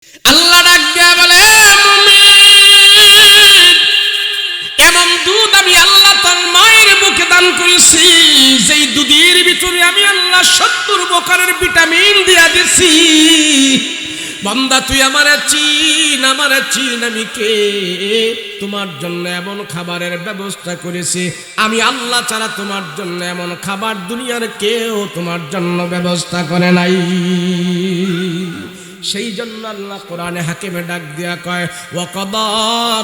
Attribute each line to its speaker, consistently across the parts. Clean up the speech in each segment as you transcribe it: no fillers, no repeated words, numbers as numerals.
Speaker 1: আল্লাহ ডাক দিয়া বলে, মুমিন, এমন দুধ আমি আল্লাহ তোর মায়ের বুকে দান করেছি, যেই দুধের ভিতরে আমি আল্লাহ 70 প্রকারের ভিটামিন দিয়া দিছি। বান্দা তুই আমারে চিন, আমি কে? তোমার জন্য এমন খাবারের ব্যবস্থা করেছি, আমি আল্লাহ ছাড়া তোমার জন্য এমন খাবার দুনিয়ার কেউ তোমার জন্য ব্যবস্থা করে নাই। সেই জন্য আল্লাহ কোরআনে হাকিমে ডাক দিয়া কয়, ওয়া কাদা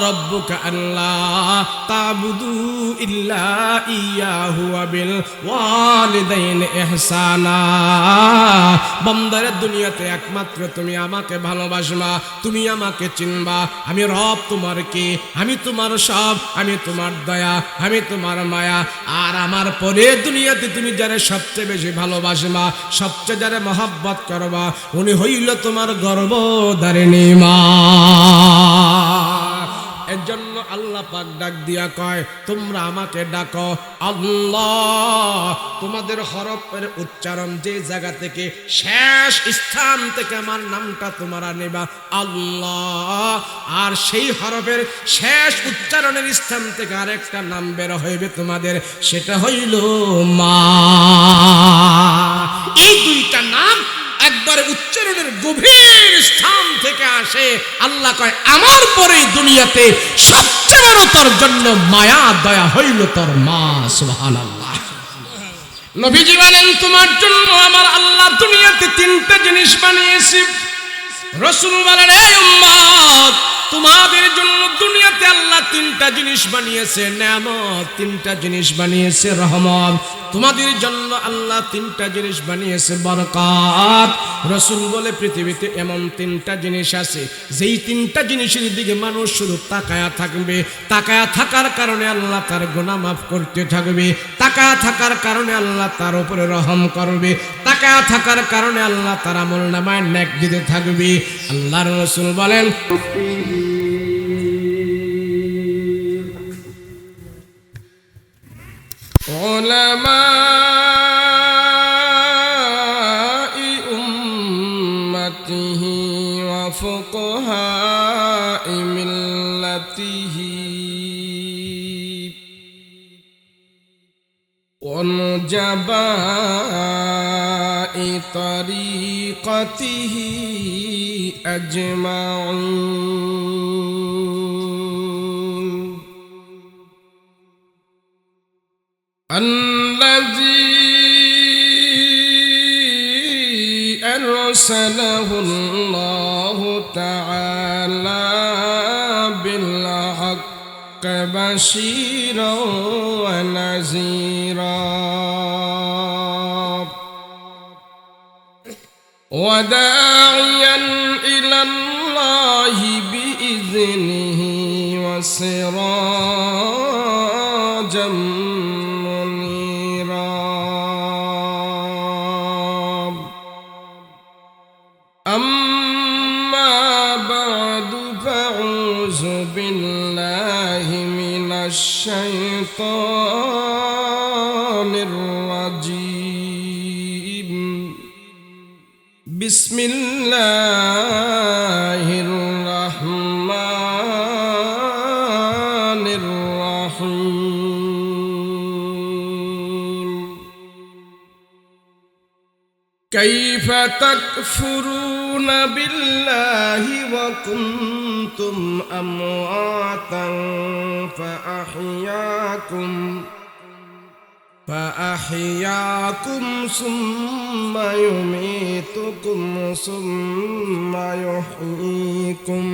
Speaker 1: রাব্বুকা আল্লা তা'বুদু ইল্লা ইয়াহু ওয়া বিল ওয়ালিদাইনি ইহসানা। বান্দারে দুনিয়াতে একমাত্র তুমি আমাকে ভালোবাসবা, তুমি আমাকে চিনবা। আমি রব তোমার কে, আমি তোমার সব, আমি তোমার দয়া, আমি তোমার মায়া। আর আমার পরে দুনিয়াতে তুমি যারা সবচেয়ে বেশি ভালোবাসবা, সবচেয়ে যারা মহব্বত করবা, উনি হইল তোমার গর্ভধারিণী মা। এর জন্য আল্লাহ পাক ডাক দিয়া কয়, তোমরা আমাকে ডাকো আল্লাহ। তোমাদের হরফের উচ্চারণ যে জায়গা থেকে, শেষ স্থান থেকে আমার নামটা তোমরা নেবা আল্লাহ, আর সেই হরফের শেষ উচ্চারণের স্থান থেকে আরেকটা নাম বের হইবে তোমাদের, সেটা হইল মা। এই দুইটা নাম একবারে উচ্চারণের গভীর স্থান থেকে আসে। আল্লাহ কয়, আমার পরে দুনিয়াতে সবচেয়ে বড় তোর জন্য মায়া দয়া হইল তোর মা। সুবহানাল্লাহ। নবীজি বলেন, তোমার জন্য আমার আল্লাহ দুনিয়াতে 3টা জিনিস বানিয়েছি। রাসূল বলেন, এই উম্মত, তোমাদের জন্য দুনিয়াতে আল্লাহ 3টা জিনিস বানিয়েছে নেয়ামত, 3টা জিনিস বানিয়েছে রহমত। তোমাদের জন্য আল্লাহ 3টা জিনিস বানিয়েছে বরকত। রাসূল বলে, পৃথিবীতে এমন 3টা জিনিস আছে, যেই 3টা জিনিসের দিকে মানুষ শুধু তাকায়া থাকবে। তাকায়া থাকার কারণে আল্লাহ তার গুনাহ মাফ করতে থাকবে, তাকায়া থাকার কারণে আল্লাহ তার উপরে রহম করবে, তাকায়া থাকার কারণে আল্লাহ তার আমলনামায় নেক দিতে থাকবে। আল্লাহর রাসূল বলেন, উলামাই উম্মতিহি ওয়া ফুকাহাই মিল্লাতিহি ওয়া নুজাবাই তরিকতিহি আজমাউন الذي أرسله الله تعالى بالحق بشيرا ونذيرا وداعيا إلى الله بإذنه وسراجا أما بعد فأعوذ بالله من الشيطان الرجيم بسم الله الرحمن الرحيم كيف تكفرون بالله وكنتم أمواتا فأحياكم ثم يميتكم ثم يحييكم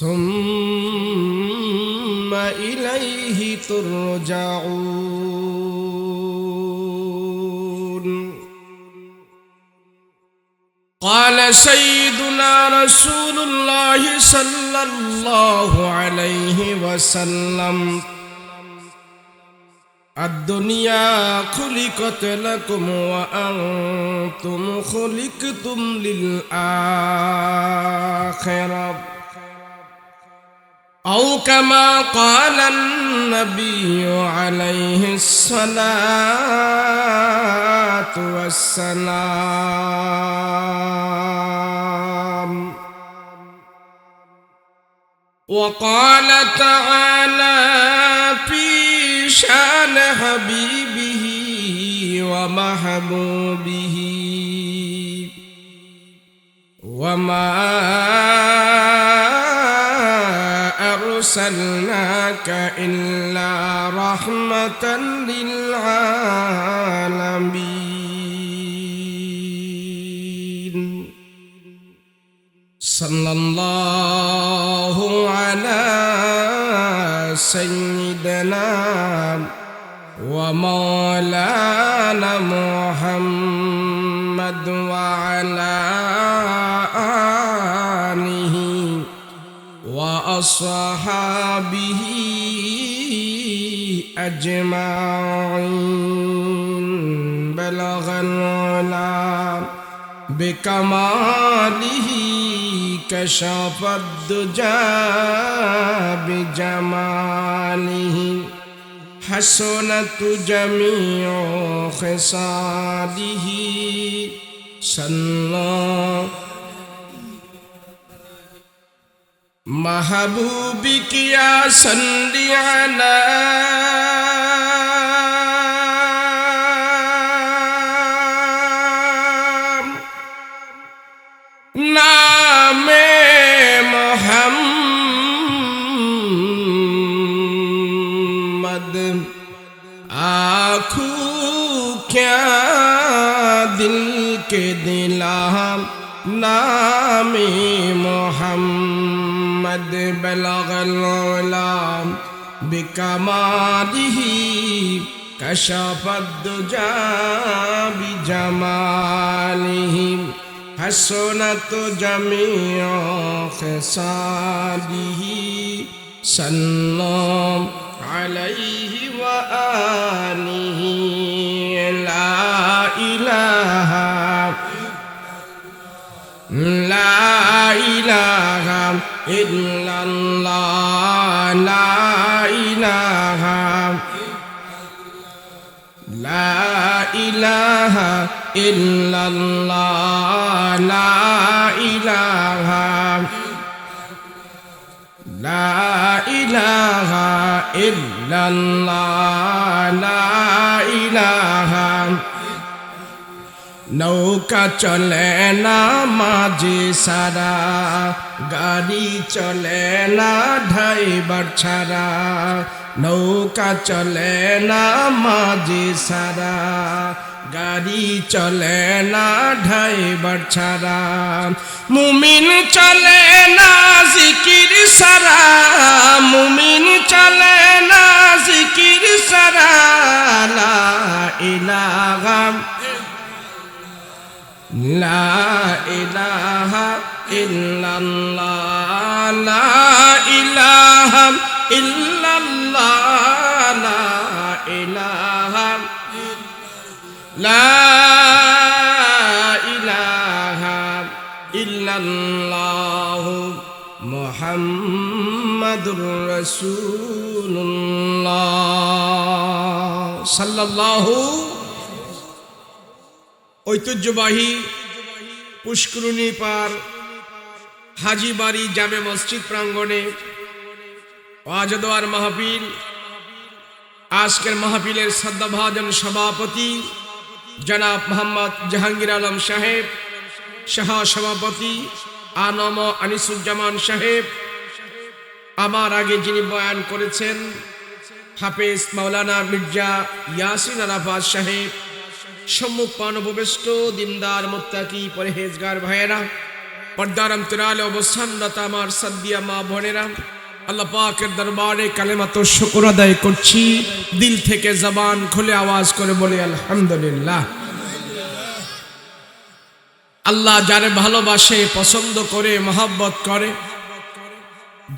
Speaker 1: ثم إليه ترجعون. قال سيدنا رسول الله صلى الله عليه وسلم الدنيا خلقت لكم وأنتم خلقتم للآخرة أو كما قال النبي عليه الصلاة والسلام وقال تعالى في شان حبيبه ومحبوبه وما أرسلناك إلا رحمة للعالمين صلى الله على سيدنا ومولانا محمد وعلى آله وأصحابه أجمعين بلغ العلا بكماله كشف الدجى بجماله حسنت جميع خصاله صلى محبوبك يا صل على नाम मोहम्मद आँखों क्या दिल के दिला नाम मोहम्मद बलगल उलाम बिकमालिही कशफद दुजा बिजमालिही हसनत जमीअ खिसालिही सल्लल्लाहु अलैहि व आलिहि ला इलाहा इल्लल्लाह ला इलाहा इल्लल्लाह ला इलाहा इल्लल्लाह ला इलाहा नौका चले ना माझे सारा गाड़ी चले ना ड्राइवर छाड़ा नौका चले ना माझे सारा गाड़ी चले ना ड्राइवर छाड़ा मुमिन चले ना जिकिर सारा मुमिन चले ना जिकिर सारा ला इलाहा ला इलाहा इल्लल्लाह ला इलाहा इल्लल्लाह ला इलाहा इल्लल्लाह मुहम्मदुर रसूलुल्लाह सल्लल्लाहु ঐতিহ্যবাহী পুষ্করণী পার হাজীবাড়ি জামে মসজিদ প্রাঙ্গণে ওয়াজ দোয়ার মাহফিল আজকের মাহফিলের শ্রদ্ধাভাজন সভাপতি জনাব মোহাম্মদ জাহাঙ্গীর আলম সাহেব সহ সভাপতি আনম আনিসুজ্জামান সাহেব আমার আগে যিনি বয়ান করেছেন হাফেজ মাওলানা মির্জা ইয়াসিন আরাফাত সাহেব সম্মুখ পানববেষ্ট দিনদার মুত্তাকি পরহেজগার ভাইয়েরা পর্দার অন্তরালে অবস্থানরত আমার সাদিয়া মা বোনেরা আল্লাহ পাকের দরবারে কালেমাত শুকর আদায় করছি দিল থেকে জবান খুলে আওয়াজ করে বলি আলহামদুলিল্লাহ। আল্লাহ যারে ভালোবাসে পছন্দ করে মহব্বত করে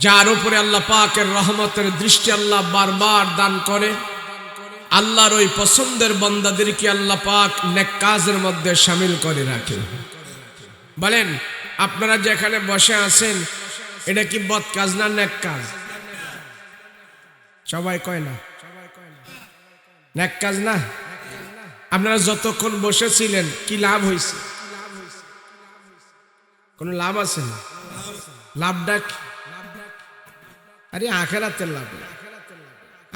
Speaker 1: যার উপরে আল্লাহ পাকের রহমতের দৃষ্টি আল্লাহ বারবার দান করে আল্লাহর ওই পছন্দের বান্দাদেরকে আল্লাহ পাক নেক কাজের মধ্যে শামিল করে রাখে। বলেন আপনারা যেখানে বসে আছেন এটা কি বদ কাজ না নেক কাজ? সবাই কয় না নেক কাজ না? আপনারা যতক্ষণ বসেছিলেন কি লাভ হয়েছে? কোনো লাভ আছে না? লাভটা আরে আখেরাতের লাভ না,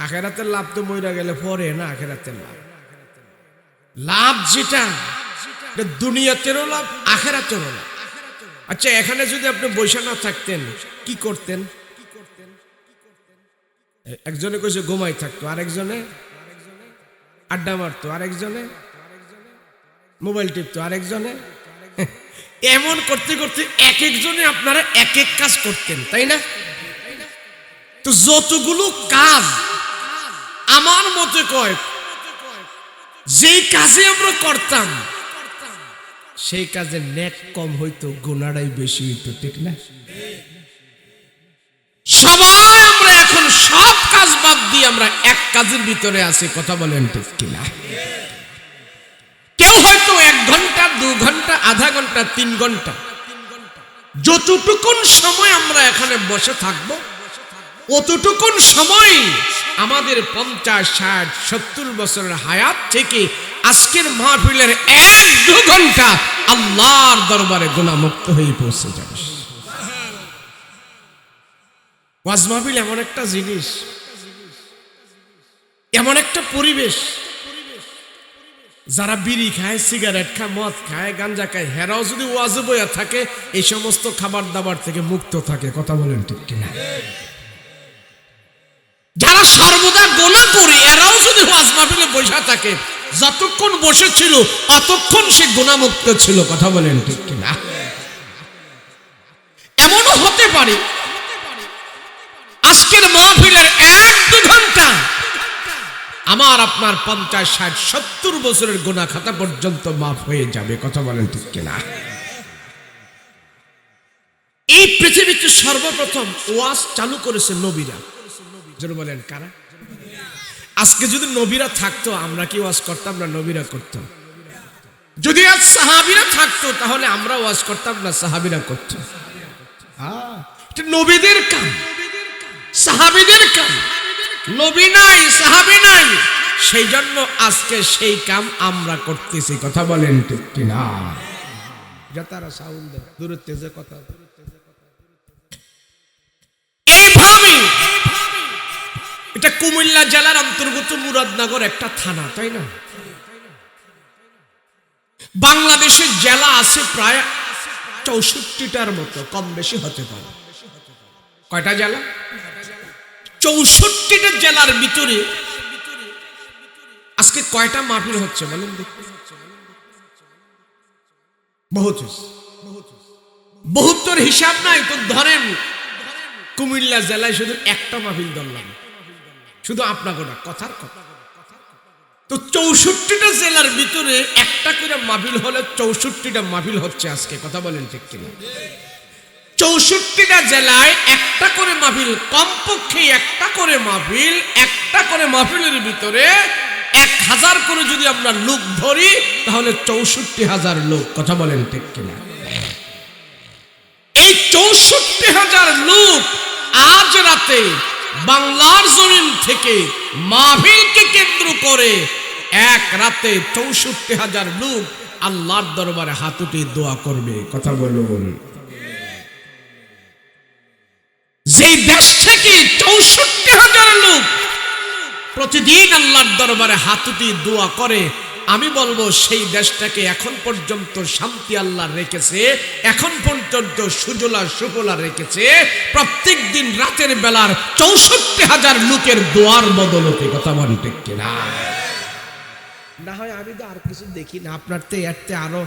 Speaker 1: আখেরাতের লাভ তো মইরা গেলে পরে না, আখেরাতের লাভ লাভ যেটা দুনিয়াতেরও লাভ আখেরাতেরও লাভ। আচ্ছা এখানে যদি আপনি বসে না থাকতেন কি করতেন? একজনে কইছে ঘুমাই থাকতো, আরেকজনে আড্ডা মারতো, আরেকজনে মোবাইল টিপতো, আরেকজনে এমন করতে করতে এক একজনে আপনারা এক এক কাজ করতেন, তাই না? তো যতগুলো কাজ আমার মতে কয় যেই কাজে আমরা করতাম সেই কাজে নেক কম হইতো, গুনাহটাই বেশি হইতো, ঠিক না? সবাই আমরা এখন সব কাজ বাদ দিয়ে আমরা এক কাজের ভিতরে আছি, কথা বলেন ঠিক কিনা? কেউ হয়তো 1 ঘন্টা 2 ঘন্টা আধা ঘন্টা 3 ঘন্টা যতটুকুন সময় আমরা এখানে বসে থাকবো অতটুকুন সময় আমাদের 50, 60, 70 বছরের হায়াত থেকে আজকের মাহফিলের 1-2 ঘন্টা আল্লাহর দরবারে গুনাহমুক্ত হয়ে পৌঁছে যাবে। ওয়াজ মাহফিল এমন একটা জিনিস, এমন একটা পরিবেশ, যারা বিড়ি খায়, সিগারেট খায়, মদ খায়, গাঞ্জা খায়, হেরাও যদি ওয়াজে বইয়া থাকে এই সমস্ত খাবার দাবার থেকে মুক্ত থাকে, কথা বলেন ঠিক কিনা? যারা সর্বদা গুনাহ করে এরাও যদি ওয়াজ মাহফিলে বসে থাকে যতক্ষণ বসেছিল অতক্ষণ সে গুনাহমুক্ত ছিল, কথা বলেন ঠিক কিনা? এমনও হতে পারে আজকের মাহফিলের 1-2 ঘন্টা আমার আপনার 50, 60, 70 বছরের গুনাহ খাতা পর্যন্ত মাফ হয়ে যাবে, কথা বলেন ঠিক কিনা? এই পৃথিবীতে সর্বপ্রথম ওয়াজ চালু করেছে নবীরা, যেন বলেন কারা? আজকে যদি নবীরা থাকতো আমরা কি ওয়াজ করতাম না? নবীরা করতো। যদি আজ সাহাবীরা থাকতো তাহলে আমরা ওয়াজ করতাম না, সাহাবীরা করতো। এটা নবীদের কাম, সাহাবীদের কাম। নবী নাই, সাহাবী নাই, সেই জন্য আজকে সেই কাম আমরা করতেছি, কথা বলেন ঠিক কিনা? যাতারা সাউন্ড দূরের তেজে কথা। এইভাবে এটা কুমিল্লা জেলার অন্তর্গত মুরাদনগর একটা থানা, তাই না? বাংলাদেশের জেলা আছে প্রায় 64টার মতো, কম বেশি হতে পারে। কয়টা জেলা? 64টা জেলার ভিতরে আজকে কয়টা মাহফিল হচ্ছে বলেন দেখতে? বহুতর হিসাব নাই তো ধরেন কুমিল্লা জেলায় শুধু একটা মাহফিল ধরলাম, শুধু আপনাকে না, কথার কথা। তো 64টা জেলার ভিতরে একটা করে মাহফিল হলে 64টা মাহফিল হচ্ছে আজকে, কথা বলেন ঠিক কিনা? 64টা জেলায় একটা করে মাহফিল, কমপক্ষে একটা করে মাহফিল, একটা করে মাহফিলের ভিতরে 1000 করে যদি আমরা লোক ধরি তাহলে 64,000 লোক, কথা বলেন ঠিক কিনা? এই 64,000 লোক আজ রাতে বাংলার জমিন থেকে মাহফিলকে কেন্দ্র করে এক রাতে 64,000 লোক আল্লাহর দরবারে হাত উঠিয়ে দোয়া করবে, কথা বলুন। যেই দেশ থেকে 64,000 লোক প্রতিদিন আল্লাহর দরবারে হাত উঠিয়ে দোয়া করে, আমি বলবো সেই দেশটাকে এখন পর্যন্ত শান্তি আল্লাহ রেখেছে, এখন পর্যন্ত সুজলা সুফলা রেখেছে প্রত্যেক দিন রাতের বেলার 64,000 লোকের দোয়ার বদলতে, কথা বলেন ঠিক কিনা? না হয় আমি তো আর কিছু দেখি না, আপনার তো এতে আরো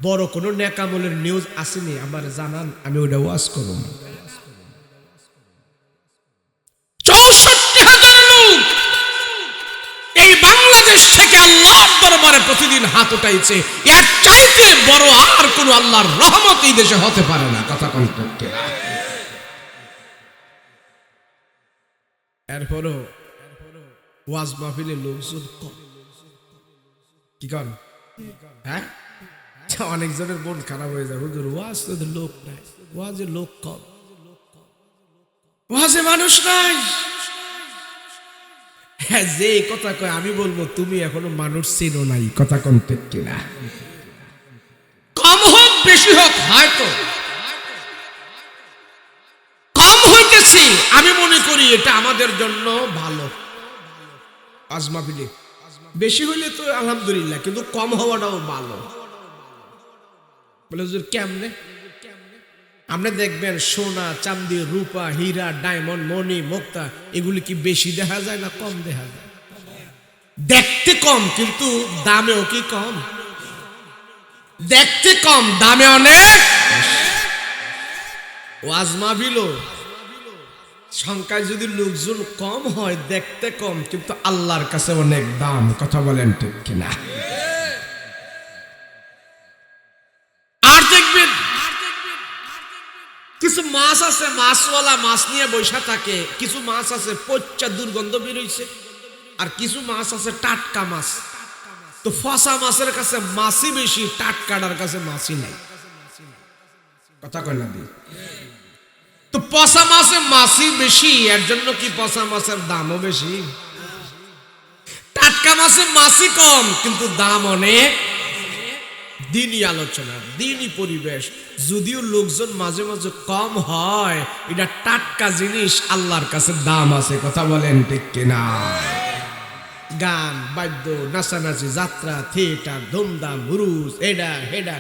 Speaker 1: বড় কোন নেকামলের নিউজ আসেনি, আমার জানান, আমি ওটা ওয়াজ করব। 64,000 লোক এই বাংলাদেশ থেকে আল্লাহর দরবারে প্রতিদিন হাত উঠাইছে, এর চাইতে বড় আর কোন আল্লাহর রহমত এই দেশে হতে পারে না, কথা কইতে। এরপরও ওয়াজ মাহফিলে লোকজন কম, কি কর? হ্যাঁ, অনেকজনের মন খারাপ হয়ে যায়, হুজুর ওয়াজ তো লোক নাই, ওয়াজে লোক কম, ওয়াজে মানুষ নাই। হ্যাঁ, যে কথা কয় আমি বলবো তুমি এখনো মানুষ চেনো নাই, কথা কইতে কিনা? কম হোক বেশি হোক, হয়তো কম হইতেছে বেশি, আমি মনে করি এটা আমাদের জন্য ভালো। ওয়াজ মাহফিলে বেশি হইলে তো আলহামদুলিল্লাহ, কিন্তু কম হওয়াটাও ভালো। বলে হুজুর কেমনে? আপনি দেখবেন সোনা, চাঁদি, রূপা, হীরা, ডায়মন্ড, মণি, মুক্তা এগুলি কি বেশি দেখা যায় না কম দেখা যায়? দেখতে কম, কিন্তু দামেও কি কম? দেখতে কম, দামে অনেক। ওয়াজ মাহফিল সংখ্যায় যদি লোকজন কম হয়, দেখতে কম, কিন্তু আল্লাহর কাছে অনেক দাম। কথা বলেন ঠিক কিনা? আর দেখবেন কিছু মাছ আছে, মাছওয়ালা মাছ নিয়ে বৈশা থাকে। কিছু মাছ আছে পচা দুর্গন্ধ বেরোইছে, আর কিছু মাছ আছে টাটকা মাছ। তো ফসা মাছের কাছে মাছই বেশি, টাটকাটার কাছে মাছই নাই। কথা কয় না? তো পচা মাছে মাছই বেশি, এর জন্য কি পচা মাছের দামও বেশি? টাটকা মাছে মাছই কম, কিন্তু দাম অনেক। দিনই আলোচনা, দিনই পরিবেশ। যদিও লোকজন মাঝে মাঝে কম হয়, এটা টাটকা জিনিস, আল্লাহর কাছে দাম আছে। কথা বলেন ঠিক কিনা? গান, বাদ্য, নাচানাচি, যাত্রা, থিয়েটার, ধুমধাম, হুরুস, এডা হেডা,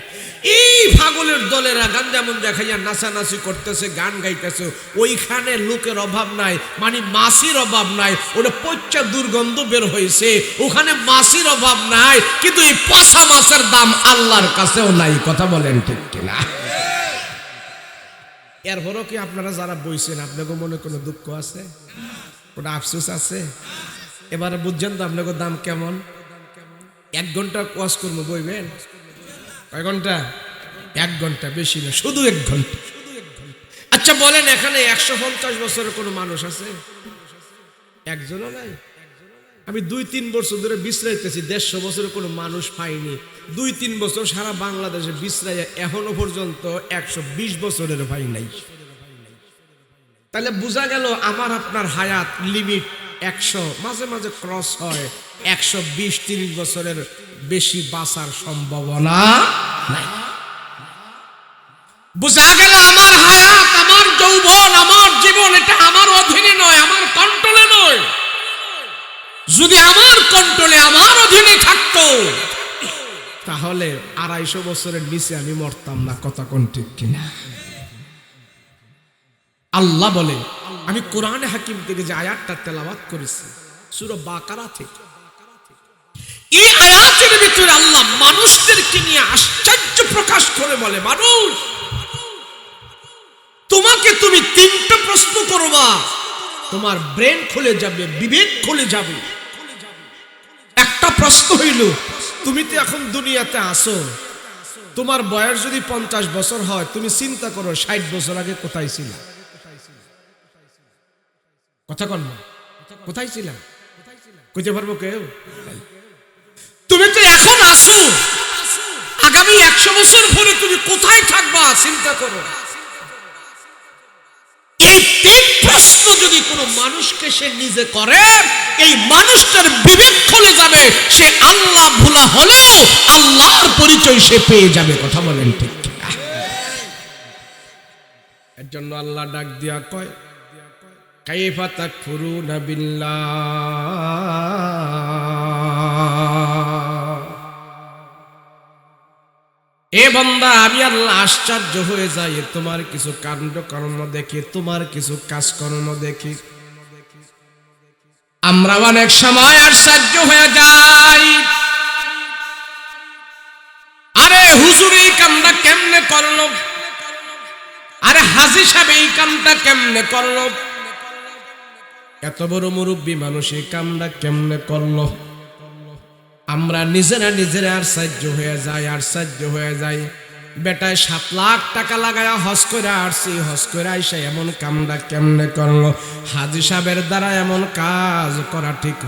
Speaker 1: এই পাগলের দলেরা গান যেমন দেখাইয়া নাচানাচি করতেছে, গান গাইতেছে, ওইখানে লোকের অভাব নাই, মানে মাছির অভাব নাই। ওটা পচা দুর্গন্ধ বের হয়েছে, ওখানে মাছির অভাব নাই, কিন্তু এই পচা মাছের দাম আল্লাহর কাছেও নাই। কথা বলেন ঠিক কিনা? এরপরও কি আপনারা যারা বইছেন, আপনাকে মনে কোনো দুঃখ আছে? ওটা আফসোস আছে? এবারে বুঝছেন তো আপনাকে দাম কেমন? 1 ঘন্টা ওয়াজ করবো, বইবেন? কয় ঘন্টা? 1 ঘন্টা, বেশি না, শুধু 1 ঘন্টা। আচ্ছা বলেন, এখানে 150 বছরের কোনো মানুষ আছে? একজনও নাই। আমি 2-3 বছর ধরে বিশ্রাইতেছি, 150 বছরের কোনো মানুষ পাইনি। 2-3 বছর সারা বাংলাদেশে বিশ্রাইয়া এখনো পর্যন্ত 120 বছরের পাই নাই। তাহলে বোঝা গেল আমার আপনার হায়াত লিমিট 100, মাঝে মাঝে ক্রস হয়। 120-30 বছরের বেশি বাঁচার সম্ভাবনা নাই। বোঝা গেল আমার হায়াত, আমার যৌবন, আমার জীবন, এটা আমার অধীনে নয়, আমার কন্ট্রোলে নয়। যদি আমার কন্ট্রোলে, আমার অধীনে থাকতো, তাহলে 250 বছরের নিচে আমি মরতাম না। কথা কোন ঠিক কিনা? আল্লাহ বলে, আমি কোরআনে হাকিম থেকে যে আয়াতটা তেলাওয়াত করেছি সূরা বাকারা থেকে, এই আয়াতের ভিতরে আল্লাহ মানুষদেরকে নিয়ে আশ্চর্য প্রকাশ করে বলে, মানুষ তোমাকে তুমি 3টা প্রশ্ন করবা, তোমার ব্রেন খুলে যাবে, বিবেক খুলে যাবে। একটা প্রশ্ন হইল, তুমি তো এখন দুনিয়াতে আসো, তোমার বয়স যদি 50 বছর হয়, তুমি চিন্তা করো 60 বছর আগে কোথায় ছিলা? কথা কন না, কোথায় ছিলাম? কইতে পারবো কেউ? তুমি তো এখন আসো, আগামী 100 বছর পরে তুমি কোথায় থাকবা চিন্তা করো। এই 3 প্রশ্ন যদি কোনো মানুষকে সে নিজে করে, এই মানুষটার বিবেক খুলে যাবে, সে আল্লাহ ভুলা হলেও আল্লাহর পরিচয় সে পেয়ে যাবে। কথা বলেন ঠিক কিনা? এর জন্য আল্লাহ ডাক দিয়া কয়, কাইফা তাকফুরুনা বিল্লাহ। এ বান্দা, আমি আল্লাহ আশ্চর্য হয়ে যাই তোমার কিছু কাণ্ড কর্ম দেখি, তোমার কিছু কাজকর্ম দেখি। আমরা অনেক সময় আশ্চর্য হয়ে যাই, আরে হুজুর এই কামটা কেমনে করলো, আরে হাজী সাহেব এই কামটা কেমনে করলো, এত বড় মুরব্বী মানুষ এই কামটা কেমনে করলো। আমরা নিজেরা আশ্চর্য হয়ে যাই। বেটায় 7 লাখ টাকা লাগায়া হজ করে আসছি, হজ করে আইসা এমন কামটা কেমনে করলো। হাজী সাহেবের দ্বারা এমন কাজ করা ঠিক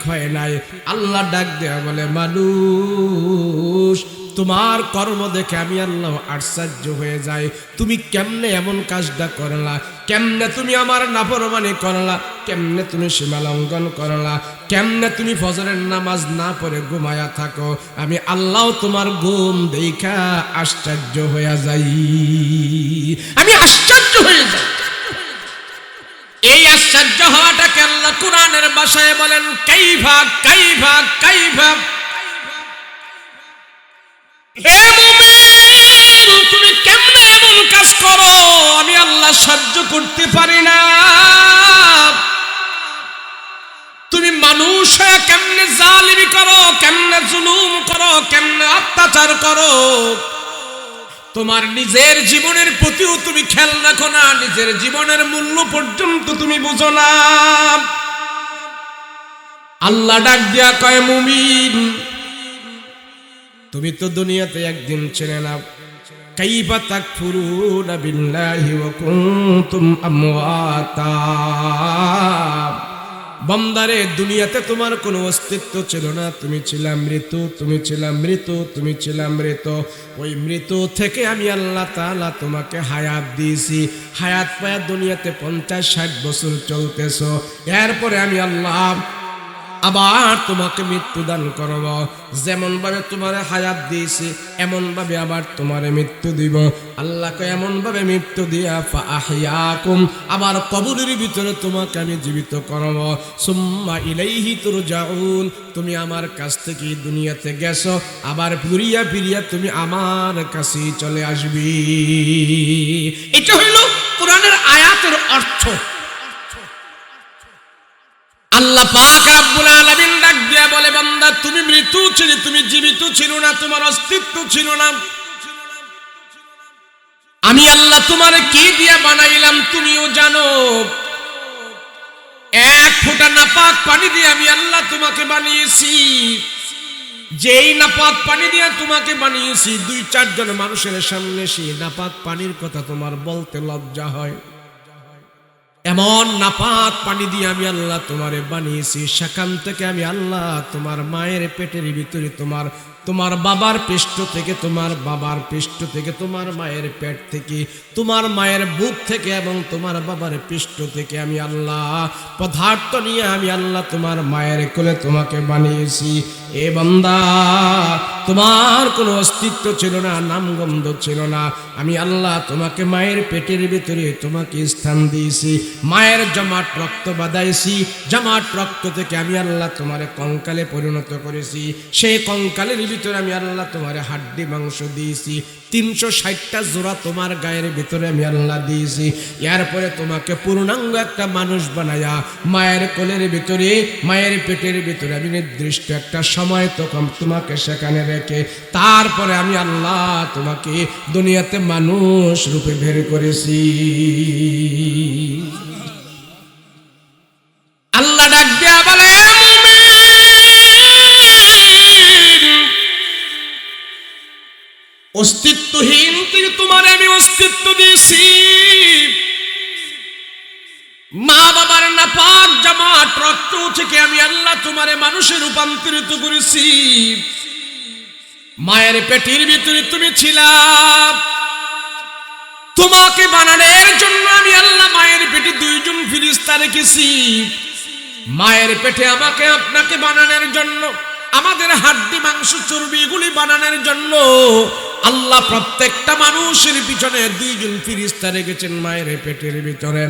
Speaker 1: হয় নাই। আল্লাহ ডাক দেয়া বলে, মানুষ তোমার কর্ম দেখে আমি আল্লাহ আশ্চর্য হয়ে যাই। তুমি কেমনে এমন কাজটা করলা, কেমনে তুমি আমার নাফরমানি করলা, কেমনে তুমি সীমা লঙ্ঘন করলা, কেমনে তুমি ফজরের নামাজ না পড়ে ঘুমায়া থাকো। আমি আল্লাহ তোমার ঘুম দেখা আশ্চর্য হয়ে যাই, আমি আশ্চর্য হয়ে যাই। সহ্য হওয়াটাকে আল্লাহ কোরআনের ভাষায় বলেন কাইফা কাইফা কাইফা। হে মুমিন, তুমি কেমনে এমন কাজ করো আমি আল্লাহ সহ্য করতে পারি না। তুমি মানুষ হয়ে কেমনে জালিমি করো, কেমনে জুলুম করো, কেমনে অত্যাচার করো। তোমার নিজের জীবনের প্রতিও তুমি খেয়াল রাখো না, নিজের জীবনের মূল্য পর্যন্ত তুমি বুঝো না। আল্লাহ ডাক দিয়া কয় মুমিন, তুমি তো দুনিয়াতে একদিন ছিলে না। কাইফা তাকফুরুনা বিল্লাহি ওয়া কুনতুম আমওয়াতা। বান্দারে, দুনিয়াতে তোমার কোনো অস্তিত্ব ছিল না, তুমি ছিলা মৃত, তুমি ছিলা মৃত, তুমি ছিলা মৃত। ওই মৃত থেকে আমি আল্লাহ তাআলা তোমাকে হায়াত দিয়েছি। হায়াত পায়া দুনিয়াতে 50-60 বছর চলতেছো। এরপরে আমি আল্লাহ আবার তোমাকে মৃত্যু দান করব। যেমন ভাবে তোমার হায়াত দিয়েছি এমন ভাবে আবার তোমারে মৃত্যু দিব। আল্লাহকে এমন ভাবে মৃত্যু দিয়া ফাআহইয়াকুম, আবার কবরের ভিতরে তোমাকে আমি জীবিত করব। সুম্মা ইলাইহি তুরজাউন, তুমি আমার কাছ থেকে দুনিয়াতে গেছো, আবার ফিরিয়া ফিরিয়া তুমি আমার কাছেই চলে আসবি। এটা হইল কোরআনের আয়াতের অর্থ। আল্লাহ পাক রব্বুল আলামিন ডাক দিয়া বলে, বান্দা তুমি মৃত ছিলে, তুমি জীবিত ছিল না, তোমার অস্তিত্ব ছিল না। আমি আল্লাহ তোমারে কি দিয়া বানাইলাম তুমিও জানো। এক ফোঁটা নাপাক পানি দিয়ে আমি আল্লাহ তোমাকে বানিয়েছি। যেই নাপাক পানি দিয়ে তোমাকে বানিয়েছি, 2-4 জন মানুষের সামনে সেই নাপাক পানির কথা তোমার বলতে লজ্জা হয়। এমন নাপাক পানি দিয়ে আমি আল্লাহ তোমারে বানিয়েছি। সেখান থেকে আমি আল্লাহ তোমার মায়ের পেটের ভিতরে তোমার বাবার পৃষ্ঠ থেকে, তোমার বাবার পৃষ্ঠ থেকে, তোমার মায়ের পেট থেকে, তোমার মায়ের বুক থেকে এবং তোমার বাবার পৃষ্ঠ থেকে আমি আল্লাহ পদার্থ নিয়ে আমি আল্লাহ তোমার মায়ের কোলে তোমাকে বানিয়েছি। এ বান্দা, তোমার কোনো অস্তিত্ব ছিল না, নামগন্ধ ছিল না। আমি আল্লাহ তোমাকে মায়ের পেটের ভিতরে তোমাকে স্থান দিয়েছি। মায়ের জমাট রক্ত বাঁধাইছি। জমাট রক্ত থেকে আমি আল্লাহ তোমারে কঙ্কালে পরিণত করেছি। সেই কঙ্কালের ভিতরে আমি আল্লাহ তোমারে হাড্ডি মাংস দিয়েছি। 360টা জোড়া তোমার গায়ের ভিতরে আমি আল্লাহ দিয়েছি। এরপরে তোমাকে পূর্ণাঙ্গ একটা মানুষ বানায়া মায়ের কোলের ভিতরে, মায়ের পেটের ভিতরে আমি নির্দিষ্ট একটা সময় তোমাকে সেখানে রেখে তারপরে আমি আল্লাহ তোমাকে দুনিয়াতে মানুষ রূপে বের করেছি। আল্লাহ ডাক দিয়া বলে, অস্তিত্বহীন থেকে তোমার আমি অস্তিত্ব দিয়েছি। মা বাবার নাপাক জামাট রক্ত থেকে আমি আল্লাহ তোমারে মানুষে রূপান্তরিত করেছি। মায়ের পেটের ভিতরে তুমি ছিলা। তোমাকে বানানোর জন্য আমি আল্লাহ মায়ের পেটে 2 জন ফেরেশতা রেখেছি। মায়ের পেটে আমাকে আপনাকে বানানোর জন্য, আমাদের হাড্ডি মাংস চর্বি এগুলি বানানোর জন্য আল্লাহ প্রত্যেকটা মানুষের পিছনে 2 জন ফেরেশতা রেখেছেন মায়ের পেটের ভিতরে।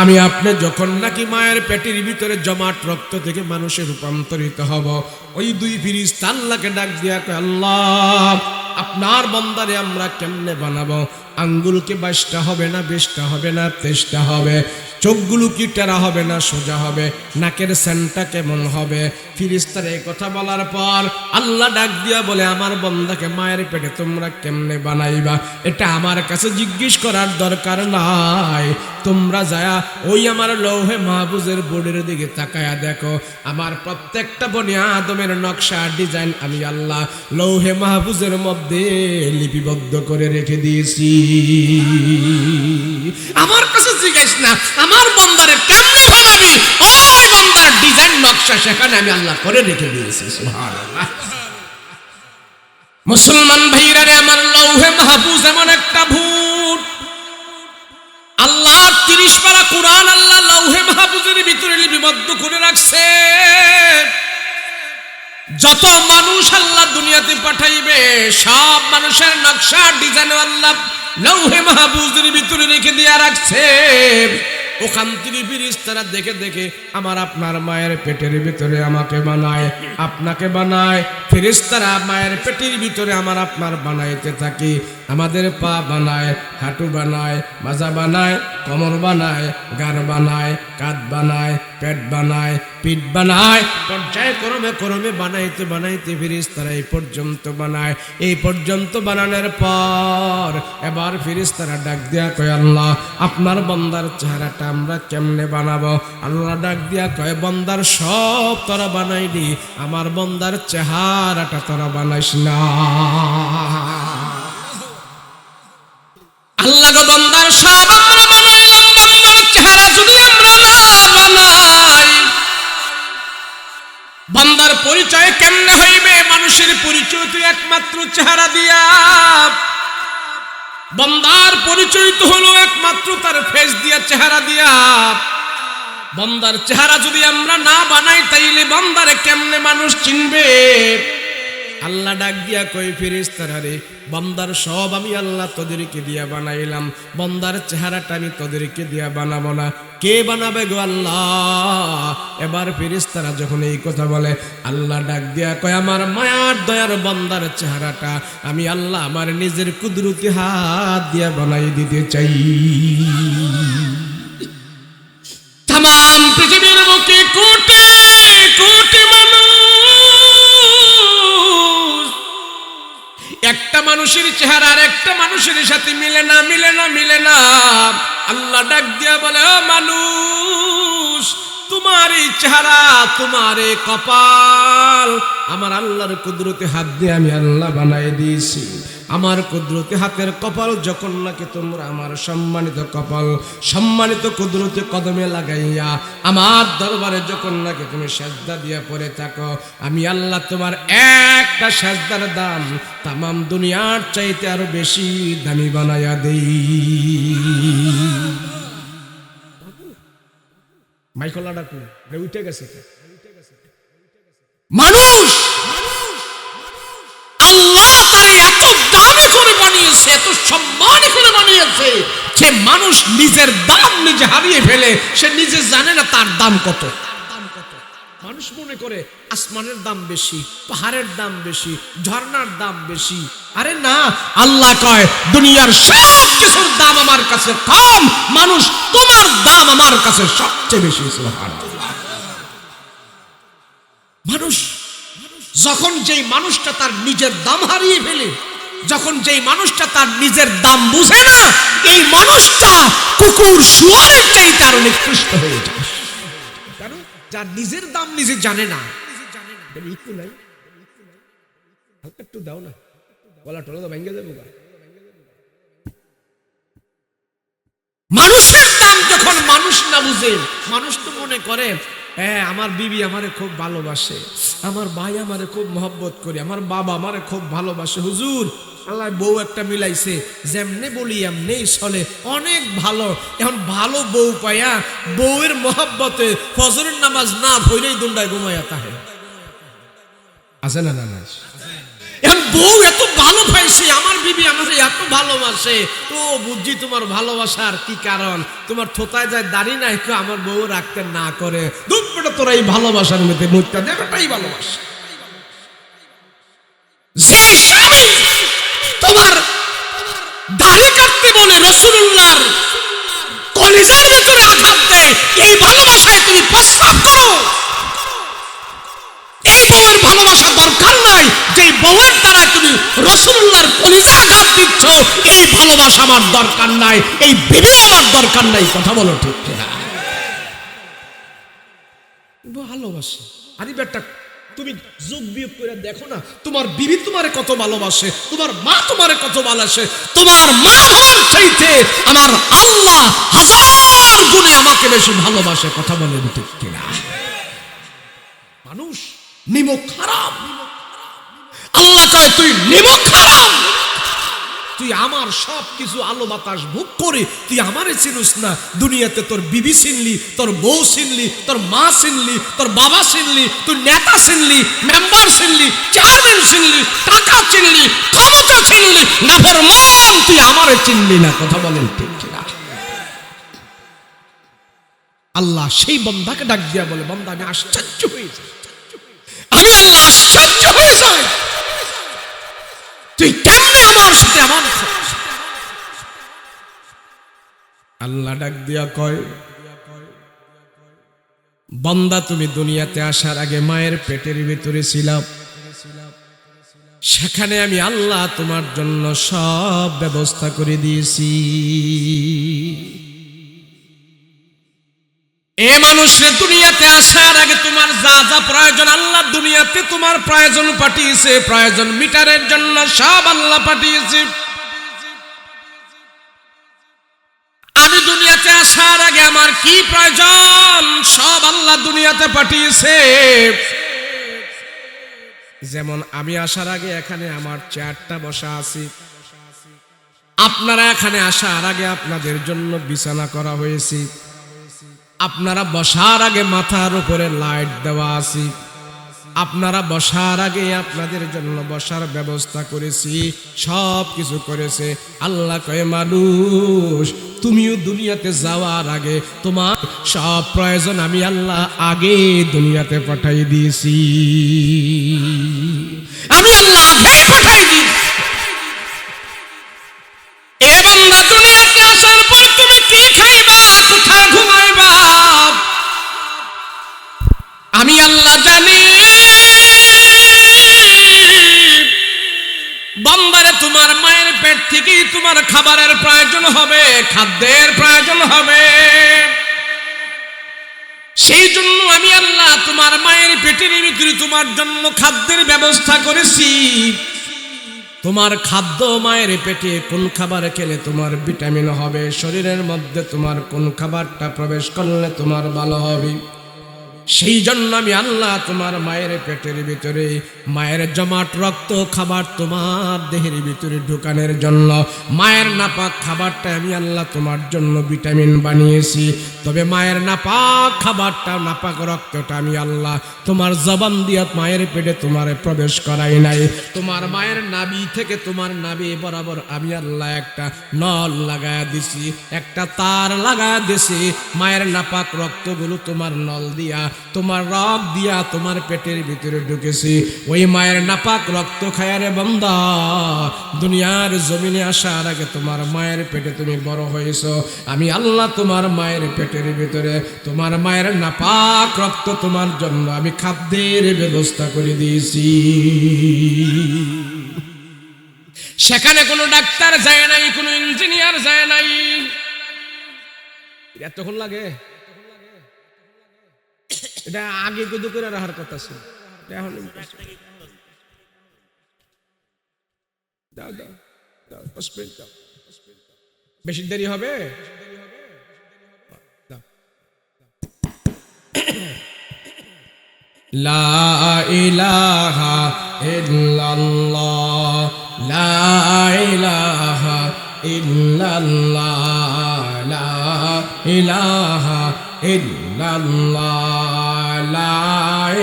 Speaker 1: আমি আপনি যখন নাকি মায়ের পেটের ভিতরে জমাট রক্ত থেকে মানুষে রূপান্তরিত হব, ওই 2 ফেরেশতা আল্লাহকে ডাক দিয়া কয়, আল্লাহ আপনার বান্দারে আমরা কেমনে বানাবো? আঙ্গুলকে 22টা হবে না, 20টা হবে না, 23টা হবে? চোখগুলো কি টেরা হবে না সোজা হবে? নাকের সেন্টটা কেমন হবে? ফেরেশতার এই কথা বলার পর আল্লাহ ডাক দিয়া বলে, আমার বান্দাকে মায়ের পেটে তোমরা কেমনে বানাইবা এটা আমার কাছে জিজ্ঞেস করার দরকার নাই। তোমরা যায়া ওই আমার লৌহে মাহফুজের বোর্ডের দিকে তাকায়া দেখো, আমার প্রত্যেকটা বনি আদমের নকশা ডিজাইন আমি আল্লাহ লৌহে মাহফুজের মধ্যে লিপিবদ্ধ করে রেখে দিয়েছি। আমার কাছে জিজ্ঞেস না, আমার বান্দারে কেমনে বানাবি, ওই বান্দার ডিজাইন নকশা সেখানে আমি আল্লাহ করে রেখে দিয়েছি। সুবহানাল্লাহ। মুসলমান ভাইরা রে আমার, লৌহে মাহফুজ এমন একটা ভূত, আল্লাহ 30 পারা কোরআন আল্লাহ লৌহে মাহফুজের ভিতরে লিপিবদ্ধ করে রাখছে। যত মানুষ আল্লাহ দুনিয়াতে পাঠাইবে সব মানুষের নকশা ডিজাইন আল্লাহ লৌহে মাহফুজের ভিতরে রেখে দিয়া রাখছে। ওখান থেকে ফেরেশতারা দেখে দেখে আমার আপনার মায়ের পেটের ভিতরে আমাকে বানায়, আপনাকে বানায়। ফেরেশতারা মায়ের পেটের ভিতরে আমার আপনার বানাইতে থাকে। আমাদের পা বানায়, হাঁটু বানায়, মাজা বানায়, কোমর বানায়, গাড় বানায়, কাঁধ বানায়, পেট বানায়, পিঠ বানায়। পর্যায়ক্রমে ক্রমে বানাইতে বানাইতে ফেরেশতারা এই পর্যন্ত বানায়। এই পর্যন্ত বানানোর পর এবার ফেরেশতারা ডাক দিয়া কয়, আল্লাহ আপনার বান্দার চেহারাটা আমরা কেমনে বানাবো? আল্লাহ ডাক দিয়া কয়, বান্দার সব তোরা বানাইলি, আমার বান্দার চেহারাটা তোরা বানাইস না। আল্লাহ গো, বান্দার সব আমরা বানাইলাম, বান্দার চেহারা যদি আমরা না বানাই, বান্দার পরিচয় কেমনে হইবে? মানুষের পরিচয় তো একমাত্র চেহারা দিয়া। বান্দার পরিচয় তো হলো একমাত্র তার ফেস দিয়া, চেহারা দিয়া। বান্দার চেহারা যদি আমরা না বানাই, তাইলে বান্দারে কেমনে মানুষ চিনবে? আল্লাহ ডাক দিয়া কই, ফেরেশতারা রে, বান্দার সব আমি আল্লাহ তোদেরকে দিয়া বানাইলাম, বান্দার চেহারাটা আমি তোদেরকে দিয়া বানাবো না। কে বানাবে গো? আল্লাহ। এবার ফেরেশতারা যখন এই কথা বলে, আল্লাহ ডাক দিয়া কয়, আমার মায়ার দয়ার বান্দার চেহারাটা আমি আল্লাহ আমার নিজের কুদরতি হাত দিয়া বানাই দিতে চাই। তামাম পৃথিবীর বুকে কোটি কোটি মানুষ, একটা মানুষের চেহারা আর একটা মানুষের সাথে মিলে না, মিলে না, মিলে না। আল্লাহ ডাক দিয়া বলে, ও মানুষ, তোমার এই চেহারা, তোমার এই কপাল আমার আল্লাহর কুদরতি হাত দিয়ে আমি আল্লাহ বানাই দিয়েছি। আমার কুদরতি হাতের কপাল যখন নাকি তোমরা আমার সম্মানিত কপাল, সম্মানিত কুদরতি কদমে লাগাইয়া আমার দরবারে যখন নাকি তুমি সেজদা দিয়া পড়ে থাকো, আমি আল্লাহ তোমার একটা সেজদার দাম তামাম দুনিয়ার চাইতে আরো বেশি দামি বানাইয়া দেই। মাইকলা ডাকু উঠে গেছে মানুষ। আল্লাহ তারে এত দামি করে বানিয়েছে, এত সম্মানী করে বানিয়েছে যে মানুষ নিজের দাম নিজে হারিয়ে ফেলে, সে নিজে জানে না তার দাম কত। মানুষ মনে করে আসমানের দাম বেশি, পাহাড়ের দাম বেশি, ঝর্ণার দাম বেশি। আরে না, আল্লাহ কয় দুনিয়ার সব কিছুর দাম আমার কাছে কম, মানুষ তোমার দাম আমার কাছে সবচেয়ে বেশি। সুবহানাল্লাহ। মানুষ যখন যেই মানুষটা তার নিজের দাম হারিয়ে ফেলে, যখন যেই মানুষটা তার নিজের দাম বুঝে না, এই মানুষটা কুকুর শুয়োরের চাইতে আরো নিকৃষ্ট হয়ে যায়। কারণ যার নিজের দাম নিজে জানে না, একটু দাও না, বলা টলা তো ভেঙে দেবো। মানুষের দাম যখন মানুষ না বুঝে, মানুষ তো মনে করে হ্যাঁ আমার বিবি আমারে খুব ভালোবাসে, আমার ভাই আমারে খুব মহব্বত করে, আমার বাবা আমারে খুব ভালোবাসে। হুজুর আল্লাহ বউ একটা মিলাইছে, যেমনে বলি এমনেই চলে, অনেক ভালো। এখন ভালো বউ পাইয়া বউয়ের মহব্বতে ফজরের নামাজ না পড়লেই দুন্ডায় ঘুমাইয়া তাহে আছে না? না, এখন বউ এত ভালো পাইছে, আমার বিবি আমাকে এত ভালোবাসে, তো বুঝছি তোমার ভালোবাসার কি কারণ। তোমার থোতায় যায় দাড়ি নাই, আমার বউ রাখতে না করে, দুঃখটা তোরা এই ভালোবাসার মধ্যে মুখটা দেবটাই ভালোবাসা। যে স্বামী তোমার দাড়ি কাটতে বলে রাসূলুল্লাহর কলিজার ভিতরে আঘাত দেয়, এই ভালোবাসায় তুমি প্রস্তাব করো, এই বউয়ের ভালোবাসা দরকার নাই। যে বউয়ের দ্বারা তুমি রাসূলুল্লাহর কলিজা আঘাত দিচ্ছ, এই ভালোবাসা আমার দরকার নাই, এই বিবিও আমার দরকার নাই। কথা বলো ঠিক কিনা? ভালোবাসে। আরে বেটা, তুমি যোগ বিয়োগ করে দেখো না, তোমার বিবি তোমারে কত ভালোবাসে, তোমার মা তোমারে কত ভালোবাসে। তোমার মা বাবার চাইতে আমার আল্লাহ হাজার গুণে আমাকে বেশি ভালোবাসে। কথা বলেন ঠিক কিনা? মানুষ নিমক হারাম। আল্লাহ কয় তুই নিমক হারাম, তুই আমার সব কিছু আলো বাতাস ভোগ করে তুই আমারে চিনিস না। দুনিয়াতে তোর বিবি চিনলি, তোর বউ চিনলি, তোর মা চিনলি, তোর বাবা চিনলি, তুই নেতা চিনলি, মেম্বার চিনলি, চেয়ারম্যান চিনলি, টাকা চিনলি, ক্ষমতা চিনলি, নাফরমান তুই আমারে চিনলি না। কথা বলেন ঠিক কিনা? আল্লাহ সেই বান্দাকে ডাক দিয়া বলে, বান্দা আমি আশ্চর্য হয়ে যাই, আমি আল্লাহ আশ্চর্য হয়ে যাই, তুই কেমনে আমার সাথে এমন করিস? আল্লাহ ডাক দিয়া কয়, বান্দা তুমি দুনিয়াতে আসার আগে মায়ের পেটের ভিতরে ছিলাম, সেখানে আমি আল্লাহ তোমার জন্য সব ব্যবস্থা করে দিয়েছি। এ মানুষের দুনিয়াতে আসার আগে তোমার যা যা প্রয়োজন আল্লাহ দুনিয়াতে তোমার প্রয়োজন পাঠিয়েছে, প্রয়োজন মিটারের জন্য সব আল্লাহ পাঠিয়েছে। আমি দুনিয়াতে আসার আগে আমার কি প্রয়োজন সব আল্লাহ দুনিয়াতে পাঠিয়েছে। যেমন আমি আসার আগে এখানে আমার চেয়ারটা বসা আছে, আপনারা এখানে আসার আগে আপনাদের জন্য বিছানা করা হয়েছে, আপনারা বসার আগে মাথার উপরে লাইট দেওয়া আছে, আপনারা বসার আগে আপনাদের জন্য বসার ব্যবস্থা করেছি, সব কিছু করেছে আল্লাহ। কয় মানুষ তুমিও দুনিয়াতে যাওয়ার আগে তোমার সব প্রয়োজন আমি আল্লাহ আগে দুনিয়াতে পাঠাই দিয়েছি, আমি আল্লাহ আগে পাঠাই দিয়েছি। এ বান্দা দুনিয়াতে আসার পর তুমি কি খাইবা, কোথায় ঘুমাইবা, আমি আল্লাহ জানি। বান্দারে তোমার মায়ের পেট থেকেই তোমার খাবারের প্রয়োজন হবে, খাদ্যের প্রয়োজন হবে। সেই জন্য আমি আল্লাহ তোমার মায়ের পেটের ভিতরে তোমার জন্য খাদ্যের ব্যবস্থা করেছি। তোমার খাদ্য মায়ের পেটে কোন খাবার খেলে তোমার ভিটামিন হবে, শরীরের মধ্যে তোমার কোন খাবারটা প্রবেশ করলে তোমার ভালো হবে, সেই জন্য আমি আল্লাহ তোমার মায়ের পেটের ভিতরে মায়ের জমাট রক্ত খাবার তোমার দেহের ভিতরে ঢুকানোর জন্য মায়ের নাপাক খাবারটা আমি আল্লাহ তোমার জন্য ভিটামিন বানিয়েছি। তবে মায়ের নাপাক খাবারটা নাপাক রক্তটা আমি আল্লাহ তোমার জবান দিয়া মায়ের পেটে তোমার প্রবেশ করাই নাই। তোমার মায়ের নাভি থেকে তোমার নাভি বরাবর আমি আল্লাহ একটা নল লাগায়া দিছি, একটা তার লাগায়া দিছি। মায়ের নাপাক রক্তগুলো তোমার নল দিয়া তোমার রক দিয়া তোমার পেটের ভিতরে ঢুকেছি। ওই মায়ের নাপাক রক্ত খায়ারে বান্দা দুনিয়ার জমিনে আসার আগে তোমার মায়ের পেটে তুমি বড় হয়েছ। আমি আল্লাহ তোমার মায়ের পেটের ভিতরে তোমার মায়ের নাপাক রক্ত তোমার জন্য আমি খাদ্যের ব্যবস্থা করে দিয়েছি। সেখানে কোনো ডাক্তার যায় নাই, কোনো ইঞ্জিনিয়ার যায় নাই। এতক্ষণ লাগে? এটা আগে কত করে রাখার কথা ছিল, এখন বেশি দেরি হবে। লা ইলাহা ইল্লাল্লাহ, লা ইলাহা ইল্লাল্লাহ, লা ইলাহা ইল্লাল্লাহ, লা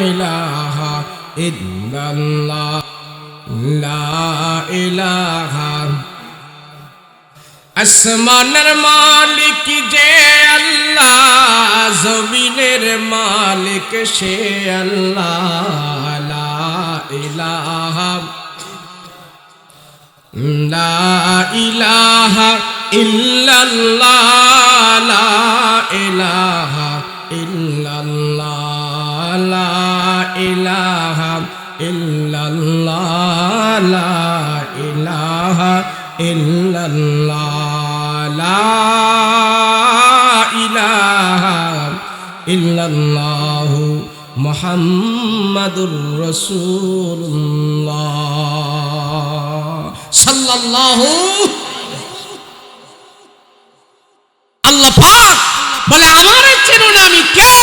Speaker 1: ইলাহা ইল্লাল্লাহ, লা ইলাহা। আসমানের মালিক যে আল্লাহ, জমিনের মালিক সে আল্লাহ, লা ইলাহা লা ইলাহা ইল্লাল্লাহ, লা ইলাহা ইল্লাল্লাহ, লা ইলাহা ইল্লাল্লাহ, লা ইলাহা ইল্লাল্লাহ, লা ইলাহা ইল্লাল্লাহ মুহাম্মাদুর রাসূলুল্লাহ সাল্লাল্লাহু। আল্লাহ পাক বলে আমারে চেনো না আমি কে?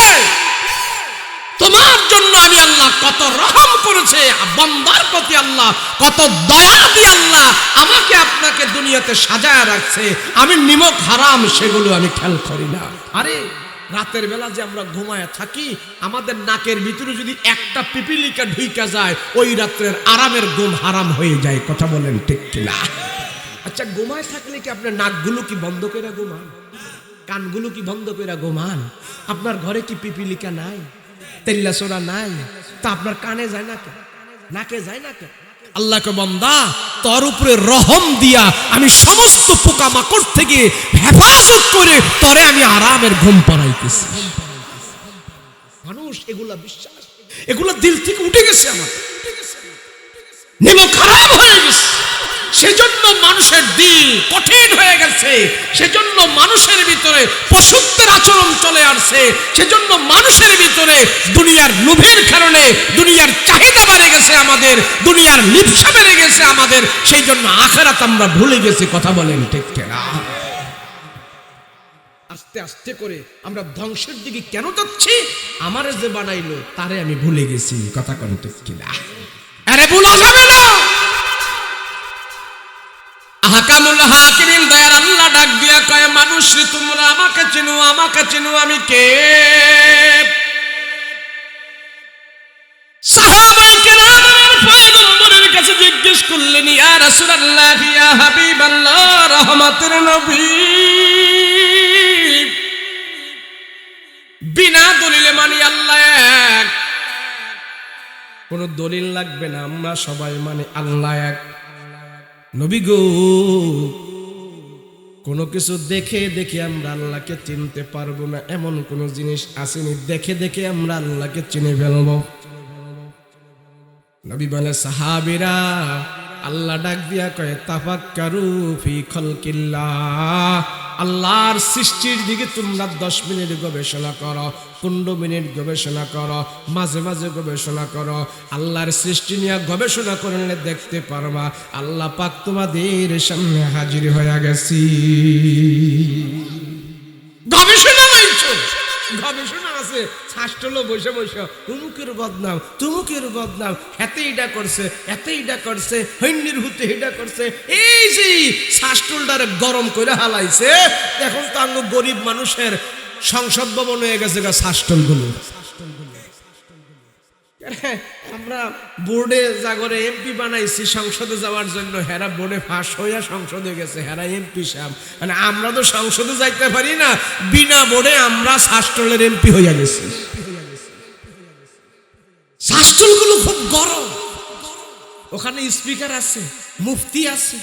Speaker 1: তোমার জন্য আমি আল্লাহ কত রহম করেছে বান্দার প্রতি, আল্লাহ কত দয়া দিয়ে আল্লাহ আমাকে আপনাকে দুনিয়াতে সাজায় রাখছে। আমি নিমক হারাম সেগুলো আমি খেয়াল করি না। আরে রাতের বেলা যে আমরা ঘুমায় থাকি, আমাদের নাকের ভিতরে যদি একটা পিপিলিকা ঢুইকা যায়, ওই রাত্রের আরামের ঘুম হারাম হয়ে যায়। কথা বলেন ঠিক কিনা? আচ্ছা, ঘুমায় থাকলে কি আপনার নাকগুলো কি বন্ধ করে ঘুমান? কানগুলো কি বন্ধ করে ঘুমান? আপনার ঘরে কি পিপিলিকা নাই, তেল্লাসোরা নাই? তা আপনার কানে যায় না কেন, নাকে যায় না কেন? আল্লাহকে বান্দা তোর উপরে রহম দিয়া আমি সমস্ত পোকামাকড় থেকে হেফাজত করে তোরে আমি আরামের ঘুম পাড়াইতেছি। মানুষ এগুলা বিশ্বাস, এগুলা দিল থেকে উঠে গেছে, আমার নিম খারাপ হয়ে গেছে। সেজন্য মানুষের দিল কঠিন হয়ে গেছে, সেজন্য মানুষের ভিতরে পশুত্বের আচরণ চলে আসছে, সেজন্য মানুষের ভিতরে দুনিয়ার লোভের কারণে দুনিয়ার চাহিদা বেড়ে গেছে, আমাদের দুনিয়ার লিপ্সা বেড়ে গেছে আমাদের, সেই জন্য আখিরাত আমরা ভুলে গেছি। কথা বলেন ঠিক কিনা? আস্তে আস্তে করে আমরা ধ্বংসের দিকে কেন যাচ্ছি? আমারে যে বানাইলো তারে আমি ভুলে গেছি। কথা কোন ঠিক কিনা? আরে ভুলা যাবে না। হাকামুল হাকিমিন দয়ার আল্লাহ ডাক দিয়া কয়, মানুষ রে তোমরা আমাকে চিনো, আমাকে চিনো আমি কে? সাহাবায়ে কেরামের পয়গম্বরের কাছে জিজ্ঞেস করলেন, ইয়া রাসূলুল্লাহ, ইয়া হাবিবাল্লাহ, রহমতের নবী, বিনা দলিলে মানি আল্লাহ এক, কোন দলিল লাগবে না, আমরা সবাই মানে আল্লাহ এক। নবী গো, কোনো কিছু দেখে দেখে আমরা আল্লাহকে চিনতে পারবো না, এমন কোন জিনিস আসেনি দেখে দেখে আমরা আল্লাহকে চিনে ফেলবো? নবী বলে, সাহাবীরা, আল্লাহ ডাক দিয়া কয়, তাফাক্কারু ফি খালকিল্লাহ, আল্লাহর সৃষ্টির দিকে তোমরা 10 মিনিট গবেষণা করো, 15 মিনিট গবেষণা করো, মাঝে মাঝে গবেষণা করো। আল্লাহর সৃষ্টি নিয়ে গবেষণা করলে দেখতে পারবা আল্লাহ পাক তোমাদের সামনে হাজির হয়ে গেছি। গবেষণা মাইছো, গবেষণা আছে, শাস্ত্রলো বসে বসে তুমুকের বদনাম, তুমুকের বদনাম, এতে এটা করছে, এতে এটা করছে, হৈন্যের হুতে এটা করছে, এই যে শাস্ত্রটারে গরম করে হালাইছে। এখন তো আঙ্গ গরিব মানুষের সংসদ ভবন হয়ে গেছে শাস্ত্রগুলো। আমরা বোর্ডে জাগরে এমপি বানাইছি সংসদে যাওয়ার জন্য, হেরা বোর্ডে ফাঁস হইয়া সংসদে গেছে, হেরা এমপি সাহেব। মানে আমরা তো সংসদে যাইতে পারি না, বিনা বোর্ডে আমরা শাস্ত্রের এমপি হইয়া গেছি। শাস্ত্রগুলো খুব গরম, ওখানে স্পিকার আছে, মুফতি আছে,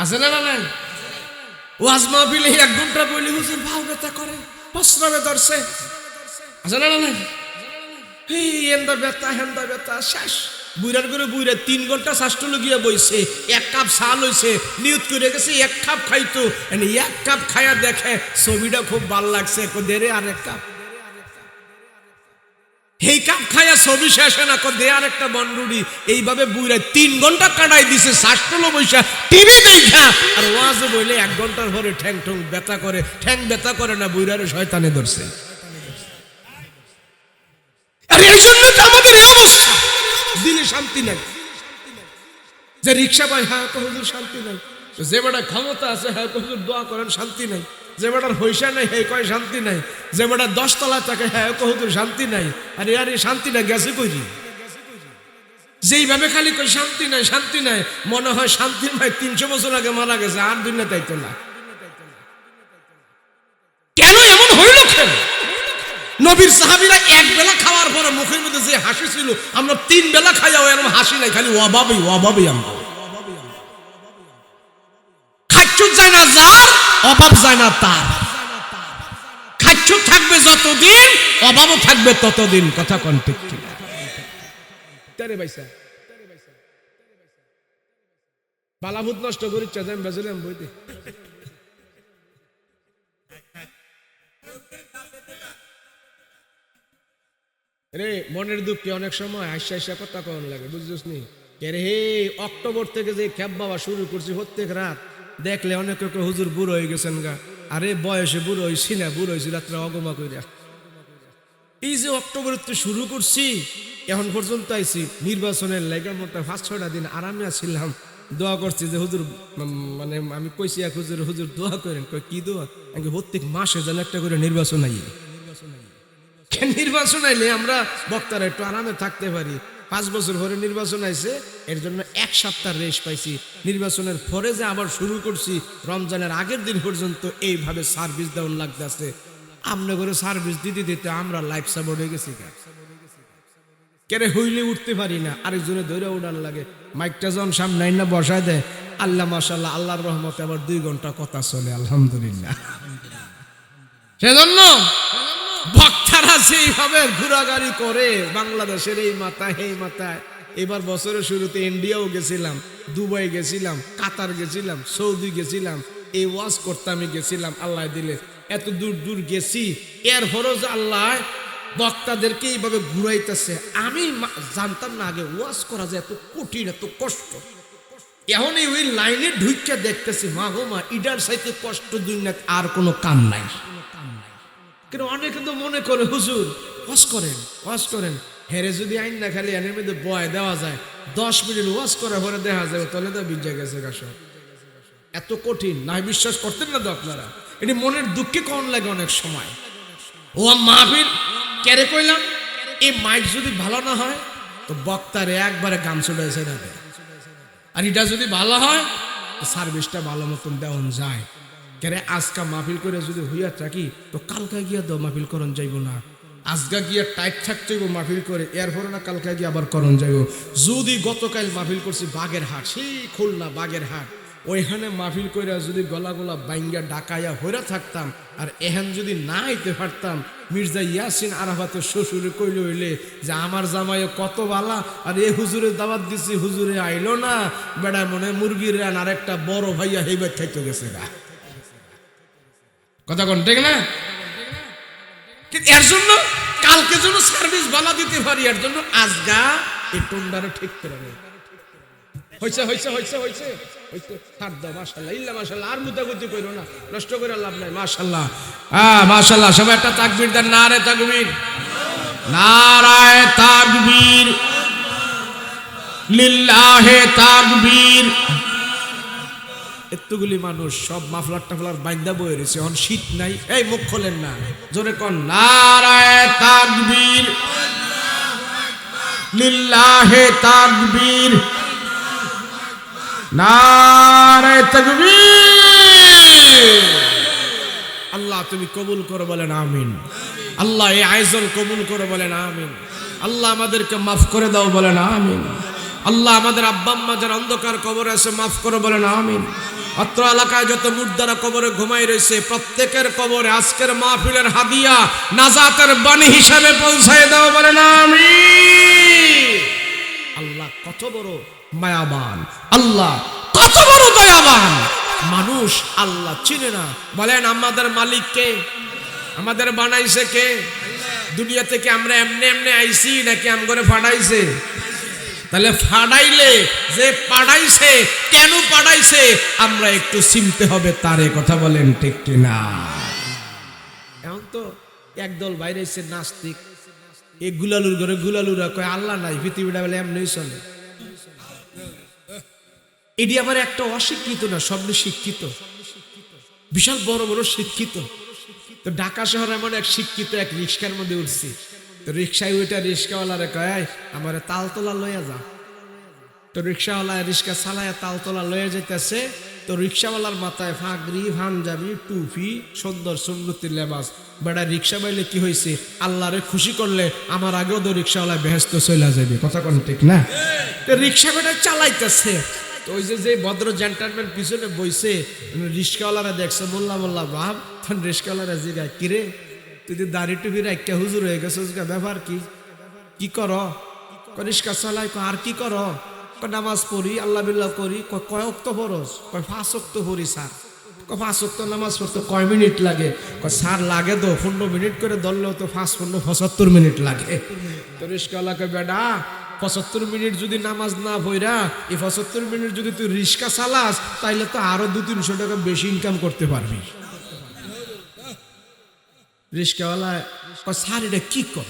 Speaker 1: আছে না? নাই ওয়াজ মাহফিলে 1 ঘন্টা বলি হুজুর ভাও ব্যথা করে, প্রস্রাবে ধরছে, আছে না? নাই এন্দা ব্যথা হেন্দা ব্যথা, শেষ। বুইরার করে বুইরা 3 ঘন্টা শাস্ত্র লগিয়া বইছে, 1 কাপ চা লইছে, নিয়ত করে গেছে 1 কাপ খাইতো, 1 কাপ খায়া দেখে ছবিটা খুব ভাল লাগছে, দেরে আরেক কাপ। এই কাপ খায়া ছবি শেষ না, দে আরেকটা বনরুডি। এইভাবে বুইরা 3 ঘন্টা কাটাই দিছে শাস্ত্র বইসা টিভি দেখা, আর ওয়াজে বইলে 1 ঘন্টার পরে ঠ্যাং ঠ্যাং ব্যথা করে, ঠ্যাং ব্যথা করে না, বুইরারে শয়তানে ধরছে। আর এই জন্য তো আমাদের এই অবস্থা, দিনে শান্তি নাই। যে রিক্সা পায়, হ্যাঁ তো হুজুর শান্তি নাই। যে বেটা ক্ষমতা আছে, হ্যাঁ তো হুজুর দোয়া করেন শান্তি নাই। যে বেটার পয়সা নাই, হ্যাঁ কয় শান্তি নাই। যে বেটা 10 তলায় থাকে, হ্যাঁ তো হুজুর শান্তি নাই। আরে আরে শান্তি নাই গেছে কইরি? যেইভাবে খালি কই শান্তি নাই, শান্তি নাই, মনে হয় শান্তির ভাই 300 বছর আগে মারা গেছে, আর দুনিয়া তাইতো না। কেন এমন হইল? কেন? নবীর সাহাবীরা 1 বেলা খাওয়ার পরে মুখের মধ্যে যে হাসি ছিল, আমরা 3 বেলা খাইয়াও এরকম হাসি নাই, খালি অভাবই অভাবই। আমরা খাচ্ছ যায় না যার, অভাব যায় না তার। খাচ্ছ থাকবে যতদিন, অভাবও থাকবে ততদিন। কথা কোন ঠিক কিনা? তারে ভাইসা বালাভূত নষ্ট করিচ্ছ, আমি বেজলাম বইতে। রে মনের দুঃখে অনেক সময় হাসা হাসা কথা কখন লাগে, বুঝছিস নি? হে অক্টোবর থেকে যে খ্যাপ বাবা শুরু করছি, প্রত্যেক রাত দেখলে অনেকে হুজুর বুড়ো হয়ে গেছেন গা। আরে বয়সে বুড়ো হয়েছি না, বুড়ো হয়েছি রাত্রে অগমা কইরা। এই যে অক্টোবরের তো শুরু করছি, এখন পর্যন্ত আইছি নির্বাচনের লেগের মতো 5-6টা দিন আরামে ছিলাম, দোয়া করছি যে হুজুর, মানে আমি কইছি এক হুজুর, হুজুর দোয়া করেন। কই কি দোয়া? আমি প্রত্যেক মাসে যেন একটা করে নির্বাচন আই, নির্বাচন আইলে আমরা বক্তারা একটু আরামে থাকতে পারি।
Speaker 2: 5 বছর পরে নির্বাচন আইছে, এর জন্য 1 সপ্তাহ রেশ পাইছি। নির্বাচনের পরে যে আবার শুরু করছি, রমজানের আগের দিন পর্যন্ত এইভাবে সার্ভিস দেওয়ার লাগতেছে। আমনে করে সার্ভিস দিতে দিতে আমরা লাইফ সাপোর্ট হয়ে গেছি। কেরে হইলে উঠতে পারি না, আরেকজনে ধরে উঠান লাগে। মাইকটা যখন সামনে না বসায় দেয়, আল্লাহ মাশাআল্লাহ, আল্লাহর রহমতে আবার 2 ঘন্টা কথা চলে, আলহামদুলিল্লাহ।
Speaker 1: সেজন্য
Speaker 2: বক্তারা সেইভাবে ঘোরাঘুরি করে বাংলাদেশের এই মাথায় এই মাথায়। এবার বছরের শুরুতে ইন্ডিয়াও গেছিলাম, দুবাই গেছিলাম, কাতার গেছিলাম, সৌদি গেছিলাম, এই ওয়াজ করতে আমি গেছিলাম। আল্লাহ দিলে এত দূর দূর গেছি, এর ফরজ আল্লাহ বক্তাদেরকে এইভাবে ঘুরাইতেছে। আমি জানতাম না আগে ওয়াজ করা যায় এত কঠিন, এত কষ্ট। এখন ওই লাইনে ঢুইকা দেখতেছি, মা গো মা, ইডার সাইতে কষ্ট দুনিয়াত আর কোনো কাম নাই। কিন্তু অনেকে তো মনে করে হুজুর ওয়াজ করেন, ওয়াজ করেন, হেরে যদি আইন না খালি এর মধ্যে বয় দেওয়া যায়, 10 মিনিট ওয়াজ করার পরে দেখা যাবে তাহলে তো বিজ্ঞা গেছে গাছ। এত কঠিন না, বিশ্বাস করতেন না তো আপনারা? এটি মনের দুঃখে কোন লাগে অনেক সময়। ও মাহফিল কেড়ে কইলাম, এই মাইক যদি ভালো না হয় তো বক্তারে একবারে গান চলেছে না, আর এটা যদি ভালো হয় তো সার্ভিসটা ভালো মতন দেওয়া যায়। কেরে আজকা মাহফিল করে যদি হইয়া থাকি তো কালকা গিয়া তো মাহফিল করন যাইব না, আজকা গিয়া টাইট থাকতে হইব মাহফিল করে, এরপরে না কালকা গিয়া আবার করন যাইব। যদি গতকাল মাহফিল করছি বাগেরহাট, সেই খুলনা বাগেরহাট, ওইখানে মাহফিল করে যদি গলা গলা বাইঙ্গা ডাকাইয়া হইরা থাকতাম, আর এখান যদি না আইতে পারতাম, মির্জা ইয়াসিন আরাফাতের শ্বশুরে কইল হইলে যে আমার জামাইও কত বালা, আর এ হুজুরে দাওয়াত দিছি, হুজুরে আইলো না, বেড়া মনে মুরগির রান আর একটা বড় ভাইয়া হেইবার খাইতে গেছে গা। কথা কোন ঠিক না? এর জন্য কালকে জন্য সার্ভিস ভালো দিতে পারি, এর জন্য আজগা এই টন্ডারে ঠিক করে নেই। হইছে হইছে হইছে হইছে হইছে, ছাড় দাও। মাশাআল্লাহ, ইল্লা মাশাআল্লাহ, আর মুতাগতি কইরো না, নষ্ট করে লাভ নাই। মাশাআল্লাহ, মাশাআল্লাহ, সবাই একটা তাকবীর দেন, নারে তাকবীর, নারায়ে তাকবীর, লিল্লাহে তাকবীর। এতগুলি মানুষ সব মাফলার টাফলার বাইন্দা বয়ে রয়েছে, এখন শীত নাই, এই মুখ খোলেন না, জোরে কোন নারায়ে তাকবীর, লিল্লাহে তাকবীর, নারায়ে তাকবীর। আল্লাহ তুমি কবুল করো, বলেন আমিন। আল্লাহ এই আয়োজন কবুল করো, বলেন আমিন। আল্লাহ আমাদেরকে মাফ করে দাও, বলেন আমিন। আল্লাহ আমাদের আব্বা আম্মা যারা অন্ধকার কবরে আছে মাফ করো, বলেন আমিন। অত্র এলাকায় যত মুর্দারা কবরে ঘুমাই রয়েছে, প্রত্যেকের কবরে আজকের মাহফিলের হাদিয়া নাজাতের বাণী হিসাবে পৌঁছায় দাও, বলেন আমিন। আল্লাহ কত বড় মায়াবান, আল্লাহ কত বড় দয়াবান। মানুষ আল্লাহ চিনে না। বলেন আমাদের মালিক কে? আমাদের বানাইছে কে? দুনিয়া থেকে আমরা এমনি এমনি আইছি নাকি আমগরে ফাড়াইছে? তাহলে ফাড়াইলে যে পাড়াইছে, কেন পাড়াইছে আমরা একটু চিনতে হবে তারে। কথা বলেন ঠিক কিনা? এখন তো একদল বাইরে এসে নাস্তিক, এই গুলালুর ঘরে গুলালুরা কয় আল্লাহ নাই, পৃথিবীটা বলে এমনি চলে। এটি আবার একটা অশিক্ষিত না, সব শিক্ষিত, বিশাল বড় বড় শিক্ষিত। তো ঢাকা শহরে এমন এক শিক্ষিত এক রিক্সার মধ্যে উঠছি, তো রিক্সায় ওইটা রিক্সাওয়ালারে কয় আমার তালতলা লইয়া যা। তো রিক্সাওয়ালা রিক্সা চালায় তালতলা লইয়া যেতেছে। তো রিক্সাওয়ালার মাথায় ফাগরি, পাঞ্জাবি, টুপি, সুন্দর সুন্নতি লেবাস। বেটা রিক্সা বাইলে কি হয়েছে, আল্লাহরে খুশি করলে আমার আগেও তো রিক্সাওয়ালা বেহেস্ত চলে যাবে। কথা কোন ঠিক না? তো রিক্সা বেটা চালাইতেছে। তো ওই যে ভদ্র জেন্টালম্যান পিছনে বইছে, রিক্সাওয়ালারা দেখছে, মোল্লা মোল্লা ভাব। তখন রিক্সাওয়ালারা জিগায়, কিরে তুই তো দাড়ি টুপি একটা হুজুর হয়ে গেছিস, ব্যাপার কি? কি কর? রিক্সা চালাই। আর কি কর? নামাজ পড়ি, আল্লাহ বিল্লাহ করি। কয় ওয়াক্ত ফরজ? 5 ওয়াক্ত পড়ি স্যার। 5 ওয়াক্ত নামাজ পড়তে কয় মিনিট লাগে? স্যার লাগে তো 15 মিনিট করে ধরলেও তো 5 15 75 মিনিট লাগে। তো রিক্সাওয়ালাকে বেডা 75 মিনিট যদি নামাজ না পড়া, এই 75 মিনিট যদি তুই রিক্সা চালাস, তাইলে তো আরো 200-300 টাকা বেশি ইনকাম করতে পারবি। রিক্সাওয়ালা স্যার এটা কি কর?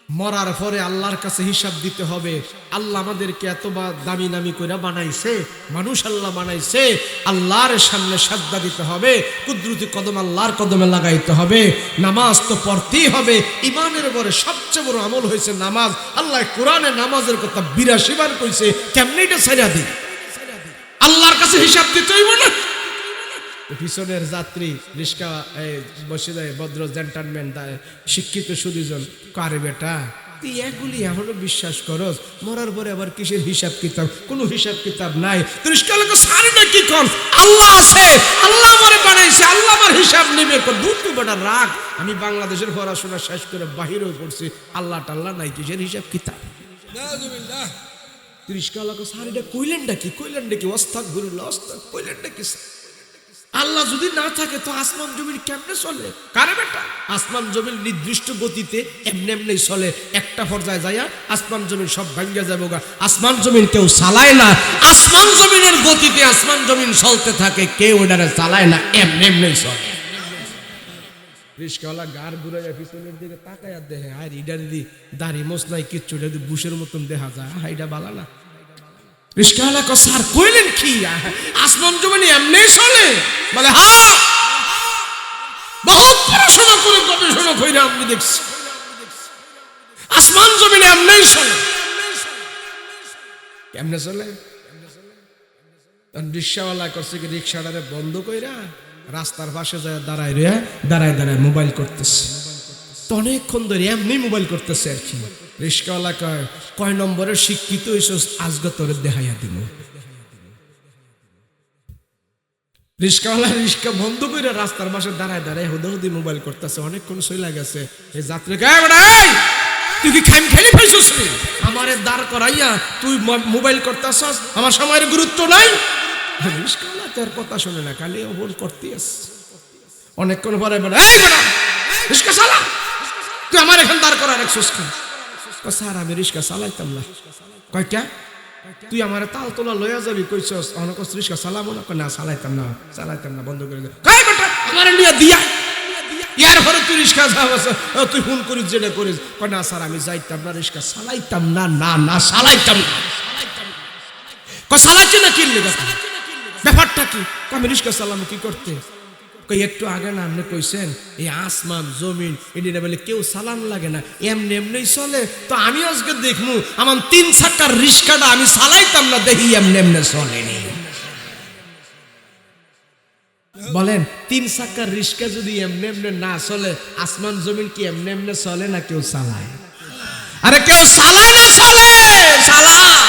Speaker 2: মরার পরে আল্লাহর কাছে হিসাব দিতে হবে। আল্লাহ আমাদেরকে এত দামি নামি করে বানাইছে, মানুষ আল্লাহ বানাইছে, আল্লাহর সামনে সাজদা দিতে হবে, কুদরতি কদম আল্লাহর কদমে লাগাইতে হবে, নামাজ তো পড়তেই হবে। ইমানের পরে সবচেয়ে বড় আমল হয়েছে নামাজ। আল্লাহ কোরআনে নামাজের কথা 82 বার কইছে, কেমনে এটা ছাইড়া দিই? আল্লাহর কাছে হিসাব দিতে হইব না? পিছনের যাত্রী রিস্কা বসে যায়, ভদ্র জেন্টলম্যান শিক্ষিত সুদীজন, কারে বেটা তুই এগুলি এখনো বিশ্বাস করস, মরার পরে আবার কিসের হিসাব কিতাব? কোনো হিসাব কিতাব নাই। তুই রিস্কা লোক সারিটা কি কর? আল্লাহ আছে, আল্লাহ আমারে বানাইছে, আল্লাহ আমার হিসাব নেবে। দূর তো বেটা রাগ, আমি বাংলাদেশের পড়াশোনা শেষ করে বাহিরেও পড়ছি, আল্লাহ টাল্লাহ নাই, কিসের হিসাব কিতাব? রিস্কা লোক সারিটা কইলেনটা কি? কইলেনটা কি? আস্তাগফিরুল্লাহ, আস্তাগফিরুল্লাহ, কইলেনটা কি? আল্লাহ যদি না থাকে তো আসমান জমিন কেমনে চলে? কারে বেটা, আসমান জমিন নির্দিষ্ট গতিতে এমনি এমনি চলে, একটা পর্যায়ে যাইয়া আসমান জমিন সব ভাঙ্গা যাবো গা। আসমান জমিন কেউ চালায় না, আসমান জমিনের গতিতে আসমান জমিন চলতে থাকে, কেউ ওটারে চালায় না, এমনি এমনি চলে। রিস্কাওয়ালা গার ঘুরাইয়া পিছনের দিকে তাকাইয়া দেখে, আর ইডার দি দাড়ি মোছ নাই কিচ্ছু, এটা যদি বুশের মতন দেখা যায়, হাইডা বালা না। রিস্কাওয়ালা কো স্যার কইলেন কি? আসমান জমিন এমনি চলে? বলে হ্যাঁ, বহুত পড়াশোনা করে গবেষণা করে আমি দেখছি আসমান জমিন এমনি চলে। কেমনে চলে? রিক্সাওয়ালা করছে কি, রিক্সাটারে বন্ধ কইরা রাস্তার পাশে যায় দাঁড়ায় রে, দাঁড়ায় দাঁড়ায় মোবাইল করতেছে। তো অনেকক্ষণ ধরে এমনি মোবাইল করতেছে আর কি। রিক্সাওয়ালা কয়, কয় নম্বরের শিক্ষিত হইছস, আজকে তোরে দেখাইয়া দিব। রিক্সাওয়ালা রিক্সা বন্ধ করে রাস্তার পাশে দাঁড়ায় দাঁড়ায় হুদি মোবাইল করতেছে, অনেকক্ষণ চলে গেছে। এই যাত্রী কয়, তুই কি খাইম খেলি পাইছস রে? আমারে দাঁড় করাইয়া তুই মোবাইল করতেছস, আমার সময়ের গুরুত্ব নাই? রিক্সাওয়ালা তোর কথা শুনে না, খালি ওবল করতে আস। অনেকক্ষণ পরে বলে, এই বেটা রিক্সা চালা, তুই আমার এখানে দাঁড় করা রাখছস কেন? স্যার আমি রিক্সা চালাইতাম না। কয়টা তুই আমার তাল তোলা লইয়া যাবি কইছস, অনেক রিক্সা চালাবো না? না চালাইতাম না, চালাইতাম না, বন্ধ করে দে। কয় বেটা আমার নিয়ে দিয়া ইয়ার পরে তুই রিক্সা যাবছ, তুই ফোন করিস যেটা করিস। কয় না স্যার আমি যাইতাম না, রিক্সা চালাইতাম না। না না চালাইতাম না। কয় চালাইছি না, কিনলে ব্যাপারটা কি? আমি রিক্সা চালাম কি করতে? কই একটু আগে না আপনি কইছেন এই আসমান জমিন এটা বলে কেউ চালান লাগে না, এমনি এমনি চলে। তো আমি আজকে দেখমু আমার 3 চাকার রিক্সাটা আমি চালাইতাম না, দেখি এমনি এমনি চলেনি। বলেন 3 চাকার রিক্সা যদি এমনি এমনি না চলে, আসমান জমিন কি এমনি এমনি চলে না কেউ চালায়? আরে কেউ চালায় না, চলে চালায়।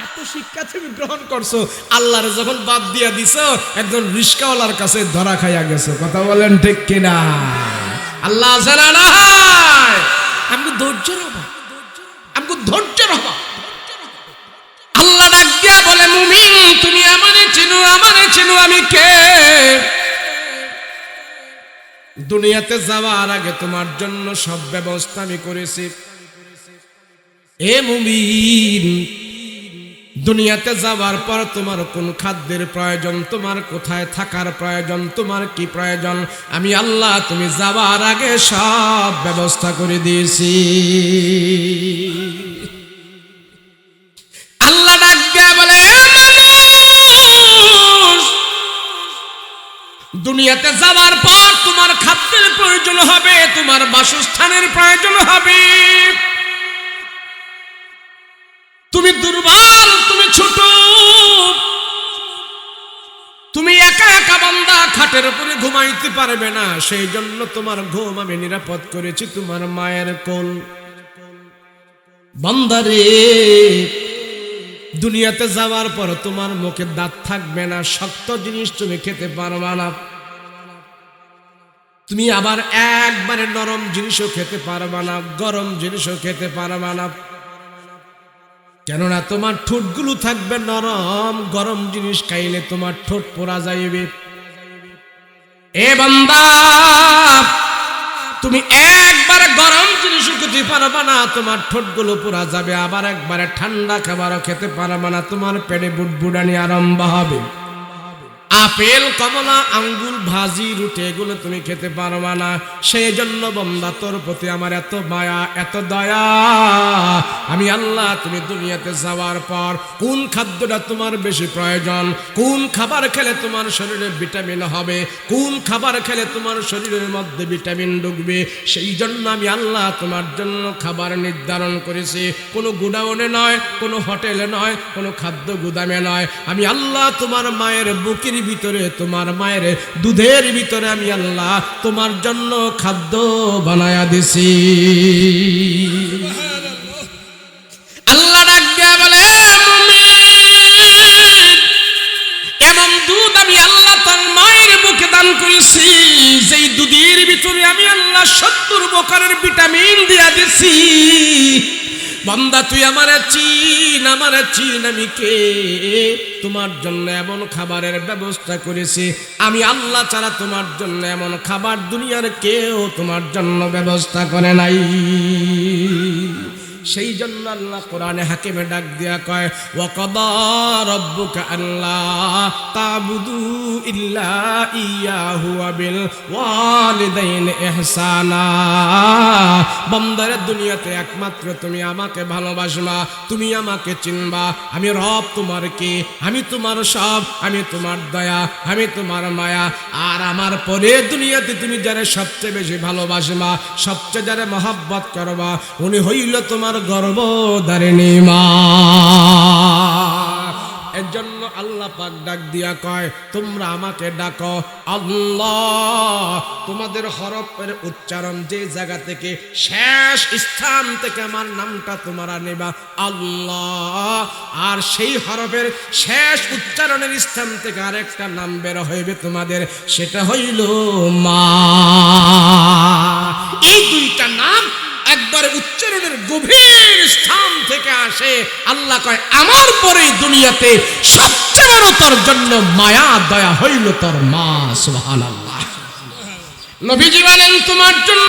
Speaker 2: এত শিক্ষা তুমি গ্রহণ করছো, আল্লাহরে যখন বাদ দিয়া দিছো, একজন রিক্সাওয়ালার কাছে ধরা খাইয়া গেছো। কথা বলেন ঠিক কিনা? আল্লাহ জানা না, আমি ধৈর্য রবা, আমি ধৈর্য রবা। আল্লাহ ডাক দিয়া বলে, মুমিন তুমি আমারে চিনো, আমারে চিনো আমি কে? দুনিয়াতে যাওয়ার আগে তোমার জন্য সব ব্যবস্থা আমি করেছি। এ মুমিন, দুনিয়াতে যাওয়ার পর তোমার কোন খাদ্যের প্রয়োজন, তোমার কোথায় থাকার প্রয়োজন, তোমার কি প্রয়োজন, আমি আল্লাহ তুমি যাওয়ার আগে সব ব্যবস্থা করে দিয়েছি। আল্লাহ ডাক দিয়ে বলে, মানুষ দুনিয়াতে যাওয়ার পর তোমার খাদ্যের প্রয়োজন হবে, তোমার বাসস্থানের প্রয়োজন হবে। তুমি দুর্বল, তুমি ছোট, তুমি একা একা বান্দা খাটের উপরে ঘুমাইতে পারবে না, সেই জন্য তোমার ঘুম আমি নিরাপদ করেছি তোমার মায়ের কোল। বান্দারে দুনিয়াতে যাওয়ার পর তোমার মুখে দাঁত থাকবে না, শক্ত জিনিস তুমি খেতে পারবে না, তুমি আবার একবারে নরম জিনিসও খেতে পারবে না, গরম জিনিসও খেতে পারবে না। কেননা তোমার ঠোঁটগুলো থাকবে নরম, গরম জিনিস খাইলে তোমার ঠোঁট পোড়া যাইবে। এ বান্দা তুমি একবারে গরম জিনিসও খেতে পারবে না, তোমার ঠোঁটগুলো পোড়া যাবে, আবার একবারে ঠান্ডা খাবারও খেতে পারবে না, তোমার পেটে বুড়বুড়ানি আরম্ভ হবে। আপেল, কমলা, আঙ্গুর, ভাজি, রুটি এগুলো তুমি খেতে পারবা না। সেই জন্য বান্দা তোর প্রতি আমার এত মায়া, এত দয়া। আমি আল্লাহ তুমি দুনিয়াতে যাওয়ার পর কোন খাদ্যটা তোমার বেশি প্রয়োজন, কোন খাবার খেলে তোমার শরীরে ভিটামিন হবে, কোন খাবার খেলে তোমার শরীরের মধ্যে ভিটামিন ঢুকবে, সেই জন্য আমি আল্লাহ তোমার জন্য খাবার নির্ধারণ করেছি। কোনো গুডাউনে নয়, কোনো হোটেলে নয়, কোনো খাদ্য গুদামে নয়। আমি আল্লাহ তোমার মায়ের বুকের ভিতরে, তোমার মায়ের দুধের ভিতরে আমি আল্লাহ তোমার জন্য খাদ্য বানায়া দিছি। আল্লাহ ডাক দিয়া বলে, মুমিন, এমন দুধ আমি আল্লাহ তোর মায়ের বুকে দান করেছি, যেই দুধের ভিতরে আমি আল্লাহ 70 প্রকারের ভিটামিন দিয়া দিছি। বান্দা তুই আমারে চিন, আমারে চিন, আমি কে? তোমার জন্য এমন খাবারের ব্যবস্থা করেছি আমি আল্লাহ ছাড়া। তোমার জন্য এমন খাবার দুনিয়ার কেউ তোমার জন্য ব্যবস্থা করে নাই। সেই জন্য আল্লাহ কোরআনে হাকিমে ডাক দিয়া কয়, ওয়াকাদা রাব্বুকা আল্লা তা'বুদু ইল্লা ইয়াহু ওয়া বিল ওয়ালিদাইনি ইহসানা। বান্দারে দুনিয়াতে একমাত্র তুমি আমাকে ভালোবাসবা, তুমি আমাকে চিনবা। আমি রব তোমার কে, আমি তোমার সব, আমি তোমার দয়া, আমি তোমার মায়া। আর আমার পরে দুনিয়াতে তুমি যারা সবচেয়ে বেশি ভালোবাসবা, সবচেয়ে যারা মহব্বত করবা, উনি হইল তোমার গর্ভধারিণী মা। এর জন্য আল্লাহ পাক ডাক দিয়া কয়, তোমরা আমাকে ডাকো আল্লাহ। তোমাদের হরফের উচ্চারণ যে জায়গা থেকে, শেষ স্থান থেকে আমার নামটা তোমরা নেবা আল্লাহ। আর সেই হরফের শেষ উচ্চারণের স্থান থেকে আরেকটা নাম বের হইবে তোমাদের, সেটা হইল মা। এই দুইটা নাম একবারে উচ্চারণের গভীর স্থান থেকে আসে। আল্লাহ কয়, আমার পরেই দুনিয়াতে সবচেয়ে বড় তোর জন্য মায়া দয়া হইল তোর মা। সুবহানাল্লাহ। নবীজি বলেন, তোমার জন্য